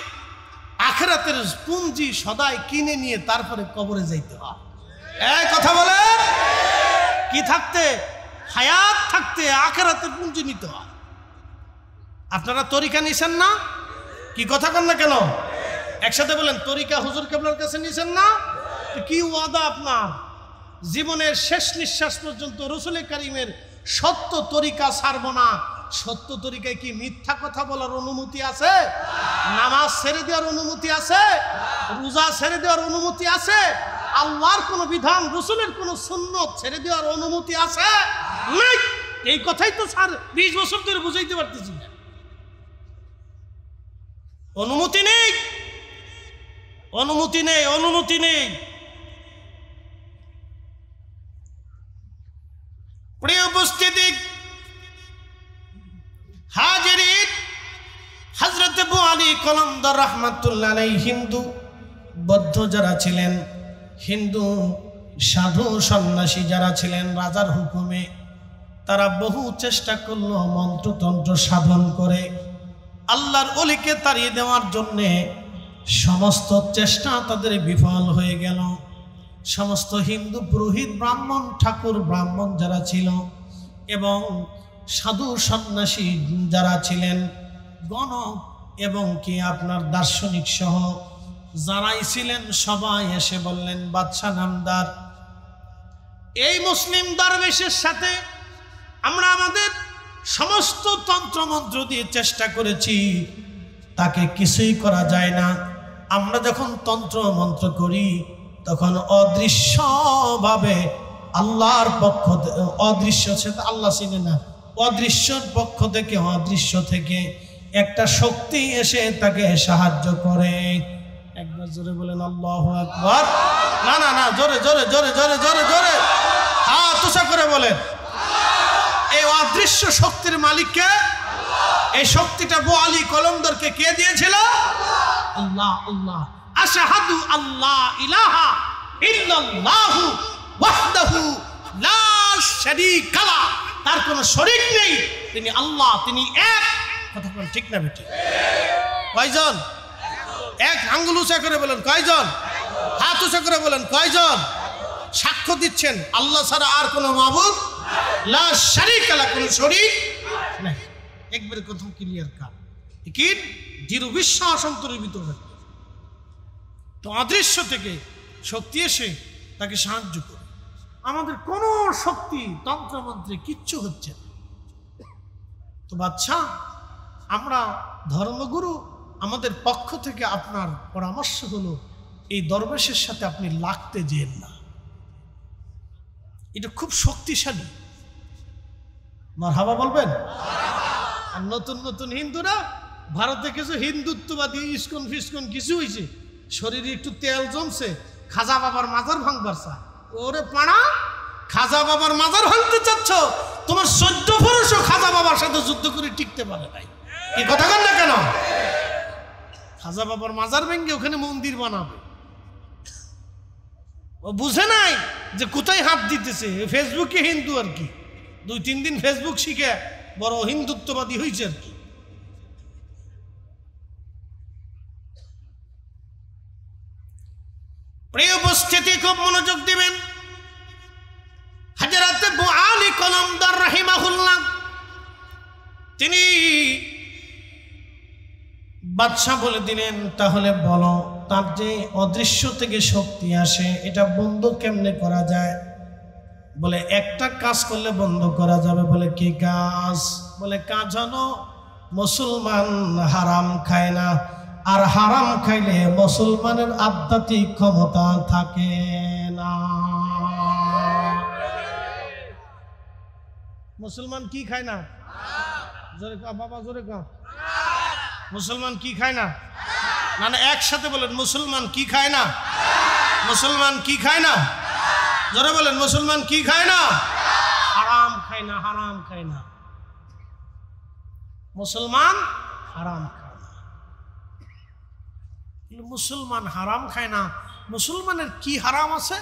আখিরাতের পুঁজি সদাই কিনে নিয়ে তারপরে কবরে যাইতে হয়। এই কথা বলে কি থাকতে, হায়াত থাকতে আখিরাতের পুঁজি নিতে হয়। আপনারা তরিকা নিছেন না? কি কথা কন না কেন? একসাথে বলেন তরিকা হুজুর কেবলার কাছে নিছেন না? কি ওয়াদা আপনার, জীবনের শেষ নিঃশ্বাস পর্যন্ত রসুল কারীমের সত্য তরিকা ছাড়ব না। সত্য তরিকায় কি মিথ্যা কথা বলার অনুমতি আছে? নামাজ ছেড়ে দেওয়ার অনুমতি আছে? রোজা ছেড়ে দেওয়ার অনুমতি আছে? আল্লাহর কোন বিধান, রসুলের কোন সুন্নত ছেড়ে দেওয়ার অনুমতি আছে? নাই। এই কথাই তো স্যার 20 বছর ধরে বুঝাইতে পারতেছি না। অনুমতি নেই, অনুমতি নেই, অনুমতি নেই। প্রিয় উপস্থিতি, হাজিরিন, হযরত আবু আলী কলন্দর রাহমাতুল্লাহ আলাইহি হিন্দু বৌদ্ধ যারা ছিলেন, হিন্দু সাধু সন্ন্যাসী যারা ছিলেন, রাজার হুকুমে তারা বহু চেষ্টা করলো মন্ত্রতন্ত্র সাধন করে আল্লাহর ওলিকে তাড়িয়ে দেওয়ার জন্যে। সমস্ত চেষ্টা তাদের বিফল হয়ে গেল। সমস্ত হিন্দু পুরোহিত, ব্রাহ্মণ, ঠাকুর ব্রাহ্মণ যারা ছিল এবং সাধু সন্ন্যাসী যারা ছিলেন, গণক এবং কি আপনার দার্শনিক সহ যারাই ছিলেন, সবাই এসে বললেন বাদশা নামদার, এই মুসলিম দরবেশের সাথে আমরা আমাদের সমস্ত তন্ত্রমন্ত্র দিয়ে চেষ্টা করেছি, তাকে কিছুই করা যায় না। আমরা যখন তন্ত্র মন্ত্র করি তখন অদৃশ্যভাবে আল্লাহর পক্ষ, অদৃশ্য আল্লাহ চিনে না, অদৃশ্যর পক্ষ থেকে, অদৃশ্য থেকে একটা শক্তি এসে তাকে সাহায্য করে। একবার জোরে বলেন আল্লাহু আকবার। না না না, জোরে জোরে জোরে জোরে জোরে জোরে হাত উঁচা করে বলেন। এই অদৃশ্য শক্তির মালিককে, এই শক্তিটা আবু আলী কলন্দরকে কে দিয়েছিল? আল্লাহ। আল্লাহ আশহাদু আল্লাহ ইলাহা ইল্লাল্লাহু ওয়াহদাহু লা শারীকা লা, তার কোনো শরীক নেই, তিনি আল্লাহ, তিনি এক। কথা বলেন ঠিক না বেটি? কয়জন? এক আঙ্গুল উঁচা করে বলেন কয়জন? হাত উঁচু করে বলেন কয়জন? সাক্ষ্য দিচ্ছেন আল্লাহ ছাড়া আর কোনো মাবুদ লা শারীকা লাহু, কোনো শরীক নাই। একবারে প্রথম ক্লিয়ার কাট, কি দৃঢ় বিশ্বাস অন্তরের ভিতরে। তো অদৃশ্য থেকে শক্তি এসে তাকে সাহায্য করে। আমাদের কোনো শক্তি তন্ত্রমন্ত্রে কিচ্ছু হচ্ছে না। তো বাচ্চা, আমরা ধর্মগুরু, আমাদের পক্ষ থেকে আপনার পরামর্শ হলো এই দরবেশের সাথে আপনি লাগতে যেন না, এটা খুব শক্তিশালী। মারহাবা বলবেন? আর নতুন নতুন হিন্দুরা ভারতে কিছু হিন্দুত্ববাদী ইস্কন ফিস্কন কিছু হয়েছে, শরীরে একটু তেল জমছে, খাজা বাবার মাজার ভাঙবার চায়। ওরে পাড়া, খাজা বাবার মাজার ভাঙতে চাচ্ছ? তোমার 14 পুরুষও খাজা বাবার সাথে যুদ্ধ করে টিকতে পারে নাই। কি কথা বল না কেন? খাজা বাবার মাজার ভেঙে ওখানে মন্দির বানাবে। ও বুঝে নাই যে কোথায় হাত দিতেছে। ফেসবুকে হিন্দু আর কি, 2-3 দিন ফেসবুক শিখে বড় হিন্দুত্ববাদী হয়েছে আর কি। প্রিয় উপস্থিতি, খুব মনোযোগ দিবেন। হযরত আবু আলী কলমদার রাহিমাহুল্লাহ, তিনি বাদশা বলে দিলেন, তাহলে বলো তার যে অদৃশ্য থেকে শক্তি আসে এটা বন্ধ কেমনে করা যায়? বলে একটা কাজ করলে বন্ধ করা যাবে। বলে কি কাজ? বলে কাজ হলো মুসলমান হারাম খায় না, আর হারাম খাইলে মুসলমানের আধ্যাত্মিক ক্ষমতা থাকে না। মুসলমান কি খায় না? জোরে কা বাবা, জোরে কা। মুসলমান কি খায় না? না না, একসাথে বলেন, মুসলমান কি খায় না? মুসলমান কি খায় না? জোরে বলেন, মুসলমান কি খায় না? হারাম খায় না, হারাম খায় না। মুসলমান হারাম খায় না। মুসলমান হারাম খায় না, মুসলমানের কি হারাম আছে?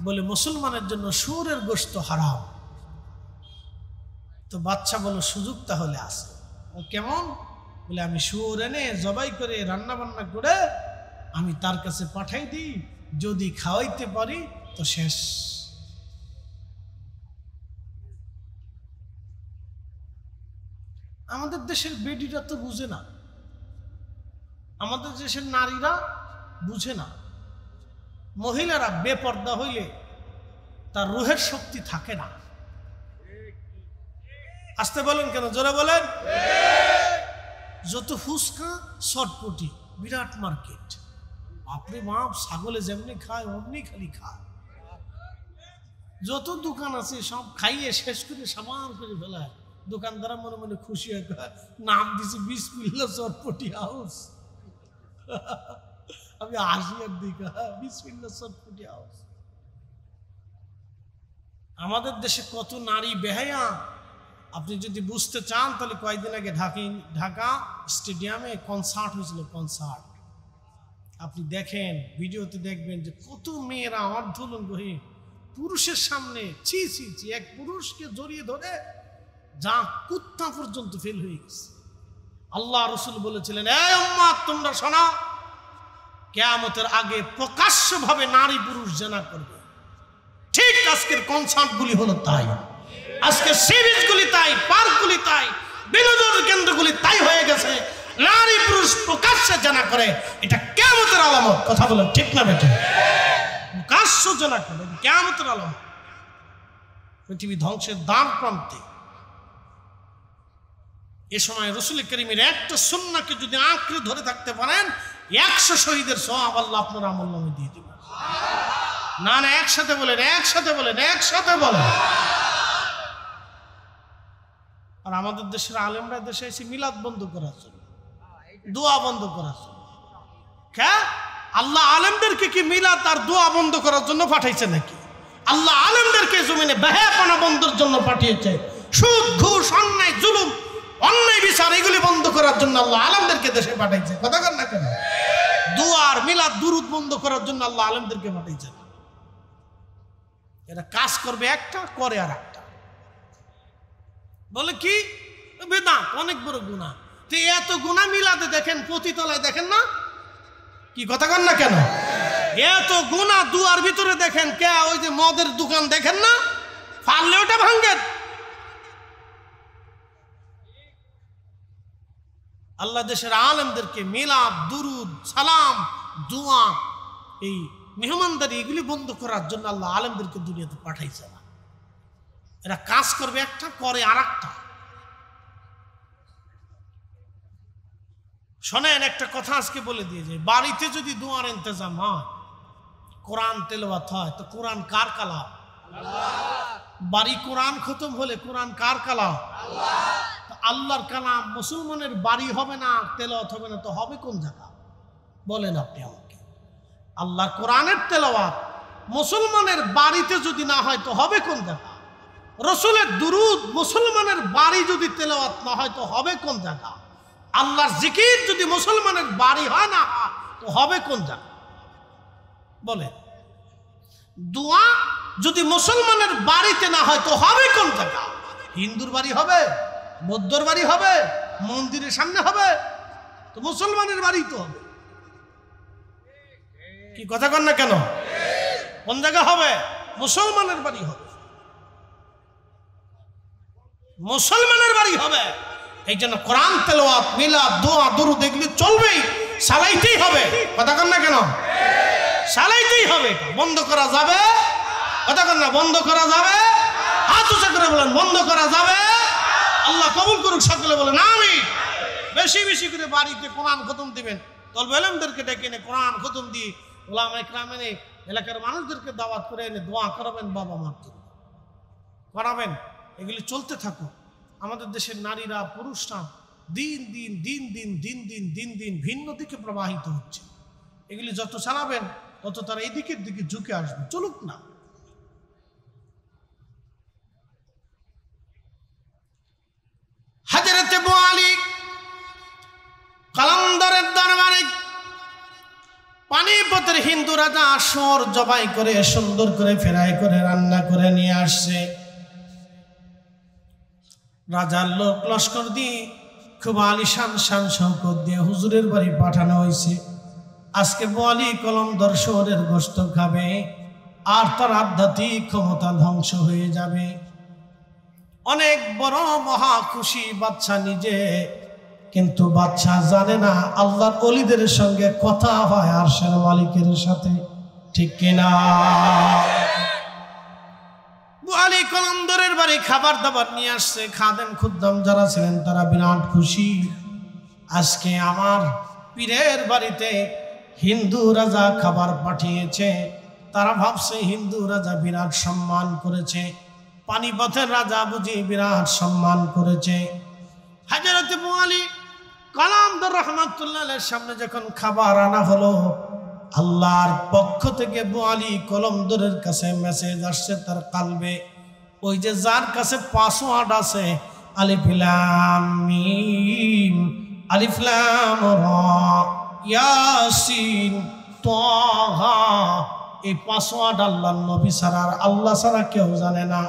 বলে মুসলমানের জন্য শুয়োরের গোশত হারাম। তো বাচ্চা বলো সুযোগ তাহলে আছে। কেমন? বলে আমি শুয়োর এনে জবাই করে রান্না বান্না করে আমি তার কাছে পাঠাই দিই, যদি খাওয়াইতে পারি তো শেষ। আমাদের দেশের বেডিরা তো বুঝে না, আমাদের দেশের নারীরা বুঝে না। মহিলারা বেপর্দা হইলে তার রুহের শক্তি থাকে না। আসতে বলেন কেন? জোরে বলেন। যত ফুচকা শর্টপটি, বিরাট মার্কেট, বাপরে বাপ, ছাগলে যেমনি খায় অমনি খালি খায়। যত দোকান আছে সব খাইয়ে শেষ করে সামান করে ফেলায়। দোকানদার মনে মনে খুশি হয়ে নাম দিছে বিসমিল্লাহ চটপটি হাউস। আমি আসিয়ার দিকে বিসমিল্লাহ চটপটি হাউস। আমাদের দেশে কত নারী বেহায়া, আপনি যদি বুঝতে চান তাহলে কয়েকদিন আগে ঢাকা স্টেডিয়ামে কনসার্ট হয়েছিল। কনসার্ট আপনি দেখেন, ভিডিওতে দেখবেন যে কত মেয়েরা অর্ধলঙ্গহীন পুরুষের সামনে ছি ছি ছি, এক পুরুষকে জড়িয়ে ধরে যা কুত্তা পর্যন্ত ফেল হয়ে গেছে। আল্লাহ রসুল বলেছিলেন, এই উম্মত তোমরা শোনো, কিয়ামতের আগে প্রকাশ্যভাবে নারী পুরুষ জেনা করবে। ঠিক আজকের কনসার্টগুলি হলো তাই, আজকে সিরিজগুলি তাই, পার্কগুলি তাই, বিনোদন কেন্দ্রগুলি তাই হয়ে গেছে। নারী পুরুষ প্রকাশ্যে জেনা করে, এটা কিয়ামতের আলামত। কথা বলেন ঠিক না বেটা? প্রকাশ্য জেনা করে কিয়ামতের আলামত। পৃথিবী ধ্বংসের দ্বার প্রান্তে। এ সময় রাসূল করিমের একটা সুন্নাহকে যদি আঁকড়ে ধরে থাকতে পারেন, 100 শহীদের সওয়াব আল্লাহ আপনার আমলনামে দিয়ে দিবেন। না না, একসাথে বলেন, একসাথে বলেন, একসাথে বলেন। আর আমাদের দেশের আলেমরা দেশে এসে মিলাদ বন্ধ করার জন্য, দোয়া বন্ধ করার জন্য। আল্লাহ আলেমদেরকে কি মিলাদ আর দোয়া বন্ধ করার জন্য পাঠাইছে নাকি? আল্লাহ আলেমদেরকে জমিনে বেহায়াপনা বন্ধের জন্য পাঠিয়েছে। সুদ, ঘুষ, অন্যায়, জুলুম, অন্যায় বিচার এগুলি বন্ধ করার জন্য আল্লাহ আলেমদেরকে দেশে পাঠাইছে। কথা কর না কেন? দোয়া আর মিলাদ দুরুদ বন্ধ করার জন্য আল্লাহ আলেমদেরকে পাঠাইছে। এটা কাজ করবে একটা, করে আর একটা। বলে কি বেদাত, অনেক বড় গুনাহ। তো এত গুনাহ মিলাদে দেখেন, পতিতলায় দেখেন না? কি কথা কন না কেন? এত গুনাহ দুয়ার ভিতরে দেখেন কে ওই যে মদের দোকান দেখেন না, পারলে ওটা ভাঙেন। আল্লাহ দেশের আলেমদেরকে মিলাদ, দুরুদ, সালাম, দোয়া, এই মেহমানদারি এগুলি বন্ধ করার জন্য আল্লাহ আলেমদেরকে দুনিয়াতে পাঠাইছে না। এরা কাজ করবে একটা, করে আর একটা। শোনেন, একটা কথা আজকে বলে দিয়ে যায়, বাড়িতে যদি দোয়ার ইন্তজাম হয়, কোরআন তেলাওয়াত হয়, তো কোরআন কার কালাম? বাড়ি কোরআন খতম হলে কোরআন কার কালাম? আল্লাহর কালাম। মুসলমানের বাড়ি হবে না, তেলাওয়াত হবে না, তো হবে কোন জায়গা বলেন আপনি আমাকে? আল্লাহর কোরআনের তেলাওয়াত মুসলমানের বাড়িতে যদি না হয় তো হবে কোন জায়গা? রসুলের দুরুদ মুসলমানের বাড়ি যদি তেলাওয়াত না হয় তো হবে কোন জায়গা? আল্লাহর জিকির যদি মুসলমানের বাড়ি হয় না তো হবে কোন জায়গা বলে? দোয়া যদি মুসলমানের বাড়িতে না হয় তো হবে কোন জায়গা? হিন্দুর বাড়ি হবে, বৌদ্ধর বাড়ি হবে, মন্দিরের সামনে হবে, তো মুসলমানের বাড়ি তো হবে। কি কথা কন না কেন? কোন জায়গা হবে? মুসলমানের বাড়ি হবে, মুসলমানের বাড়ি হবে। এই জন্য কোরআন তেলাওয়াত, মিলাদ, দোয়া, দুরুদ এগুলি চলবেই, চালাইতেই হবে। কথা কন না কেন? চালাইতেই হবে, বন্ধ করা যাবে? কথা কন না, বন্ধ করা যাবে? হাত উঁচা করে বলেন, বন্ধ করা যাবে? আল্লাহ কবুল করুক, সকলে বলেন আমিন। বেশি বেশি করে বাড়িতে কোরআন খতম দিবেন, তলবে ইলমদেরকে ডেকে এনে কোরআন খতম দিয়ে ওলামা ইকরাম এনে এলাকার মানুষদেরকে দাওয়াত করে এনে দোয়া করাবেন, বাবা মার করাবেন। এগুলি চলতে থাকুক। আমাদের দেশের নারীরা, পুরুষরা দিন দিন দিন দিন দিন দিন দিন দিন ভিন্ন দিকে প্রবাহিত হচ্ছে। এগুলি যত চালাবেন তত তারা এই দিকের দিকে ঝুঁকে আসবে। চলুক না। হযরত আবু আলী কালান্দরের দরবারে পানিপথের হিন্দু রাজা আসর জবাই করে সুন্দর করে ফ্রাই করে রান্না করে নিয়ে আসছে। রাজার লোক লস্কর দিয়ে খুব আলিশান শান শৌকত দিয়ে হুজুরের বাড়ি পাঠানো হয়েছে। আজকে বোয়ালি কলমদর শহরের গোশত খাবে, আর তার আধ্যাত্মিক ক্ষমতা ধ্বংস হয়ে যাবে। অনেক বড় মহা খুশি বাদশা নিজে, কিন্তু বাদশা জানে না আল্লাহর ওলিদের সঙ্গে কথা হয় আরশের মালিকের সাথে, ঠিক কিনা? বোয়ালি কলমদরের বাড়ি খাবার দাবার নিয়ে আসছে। খাদেম খুদ্দাম যারা ছিলেন তারা বিরাট খুশি। আজকে আমার পীরের বাড়িতে হিন্দু রাজা খাবার পাঠিয়েছে। তারা ভাবছে হিন্দু রাজা বিরাট সম্মান করেছে, পানিপথের রাজা বুঝি বিরাট সম্মান করেছে। হযরত আবু আলী কালান্দর রাহমাতুল্লাহ আলাইহির সামনে যখন খাবার আনা হলো, আল্লাহর পক্ষ থেকে আবু আলী কলমদরের কাছে মেসেজ আসছে তার কালবে। ওই যে যার কাছে পাসওয়ার্ড আছে আলিফ লাম মিম, আলিফ লাম রা, ইয়াসিন, তাহা, এই পাসওয়ার্ড আল্লাহর নবী ছাড়া আর আল্লাহ ছাড়া কেউ জানে না।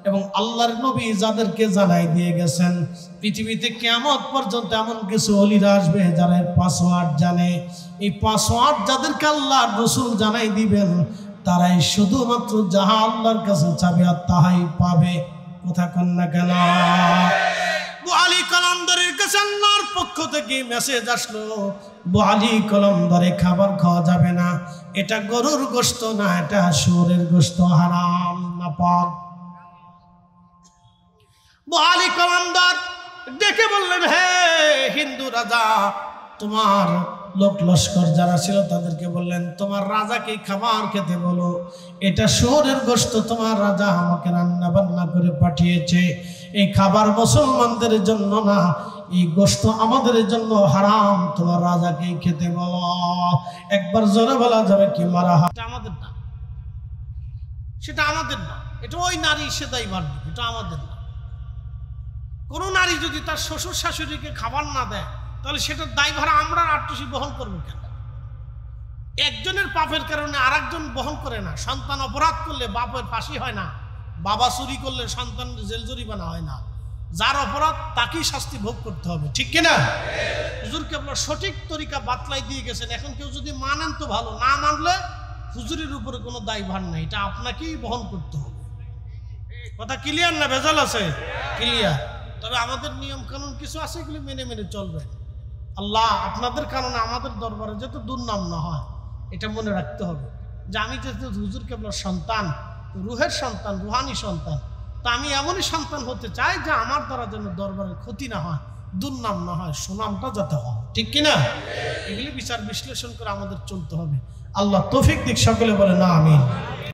এবং আল্লাহর নবী যাদেরকে জানাই দিয়ে গেছেন, পৃথিবীতে কিয়ামত পর্যন্ত এমন কিছু ওলিরা আসবে যারা পাসওয়ার্ড জানে। এই পাসওয়ার্ড যাদেরকে আল্লাহর রাসূল জানাই দিবেন, তারাই শুধুমাত্র যাহা আল্লাহর কাছে চাবে আর তাহাই পাবে। কথা কন না কেন? আবু আলী কলমদরের কাছে আল্লাহর পক্ষ থেকে মেসেজ আসলো, আবু আলী কলমদরে খাবার খাওয়া যাবে না, এটা গরুর গোশত না, এটা শুয়োরের গোশত, হারাম নাপাক। আবু আলী কলমদর ডেকে বললেন, হে হিন্দু রাজা, তোমার লোক লস্কর যারা ছিল তাদেরকে বললেন, তোমার রাজাকে খাবার খেতে বলো, এটা শুয়োরের গোশত, তোমার রাজা আমাকে রান্না বান্না করে পাঠিয়েছে। এই খাবার মুসলমানদের জন্য না, এই গোশত আমাদের জন্য হারাম, তোমার রাজাকে খেতে বলো। একবার জোরে বলা যাবে কি মারা? এটা আমাদের না, সেটা আমাদের না, এটা ওই নারী সেটাই মারবে, এটা আমাদের না। কোনো নারী যদি তার শ্বশুর শাশুড়িকে খাবার না দেয়, তাহলে সেটার দায়ভার আমরা আটটুসি বহন করবো কেন? একজনের পাপের কারণে আর একজন বহন করে না। সন্তান অপরাধ করলে বাপের ফাঁসি হয় না, বাবা চুরি করলে সন্তান জেল জরিমানা হয় না। যার অপরাধ তাকেই শাস্তি ভোগ করতে হবে, ঠিক কিনা? হুজুর কেবল সঠিক তরিকা বাতলাই দিয়ে গেছেন। এখন কেউ যদি মানেন তো ভালো, না মানলে হুজুরের উপরে কোনো দায়ভার নাই, এটা আপনাকেই বহন করতে হবে। কথা ক্লিয়ার না ভেজাল আছে? ক্লিয়ার। তবে আমাদের নিয়ম কানুন কিছু আছে, এগুলি মেনে মেনে চলবেন। আল্লাহ আপনাদের কারণে আমাদের দরবারে যত দুর্নাম না হয় এটা মনে রাখতে হবে যে আমি যেহেতু হুজুর কেবলার সন্তান, রুহের সন্তান, রুহানি সন্তান, তা আমি এমনই সন্তান হতে চাই যে আমার দ্বারা যেন দরবারের ক্ষতি না হয়, দুর্নাম না হয়, সুনামটা যাতে হয়, ঠিক কিনা? এগুলি বিচার বিশ্লেষণ করে আমাদের চলতে হবে। আল্লাহ তৌফিক দিক, সকলে বলে না আমিন।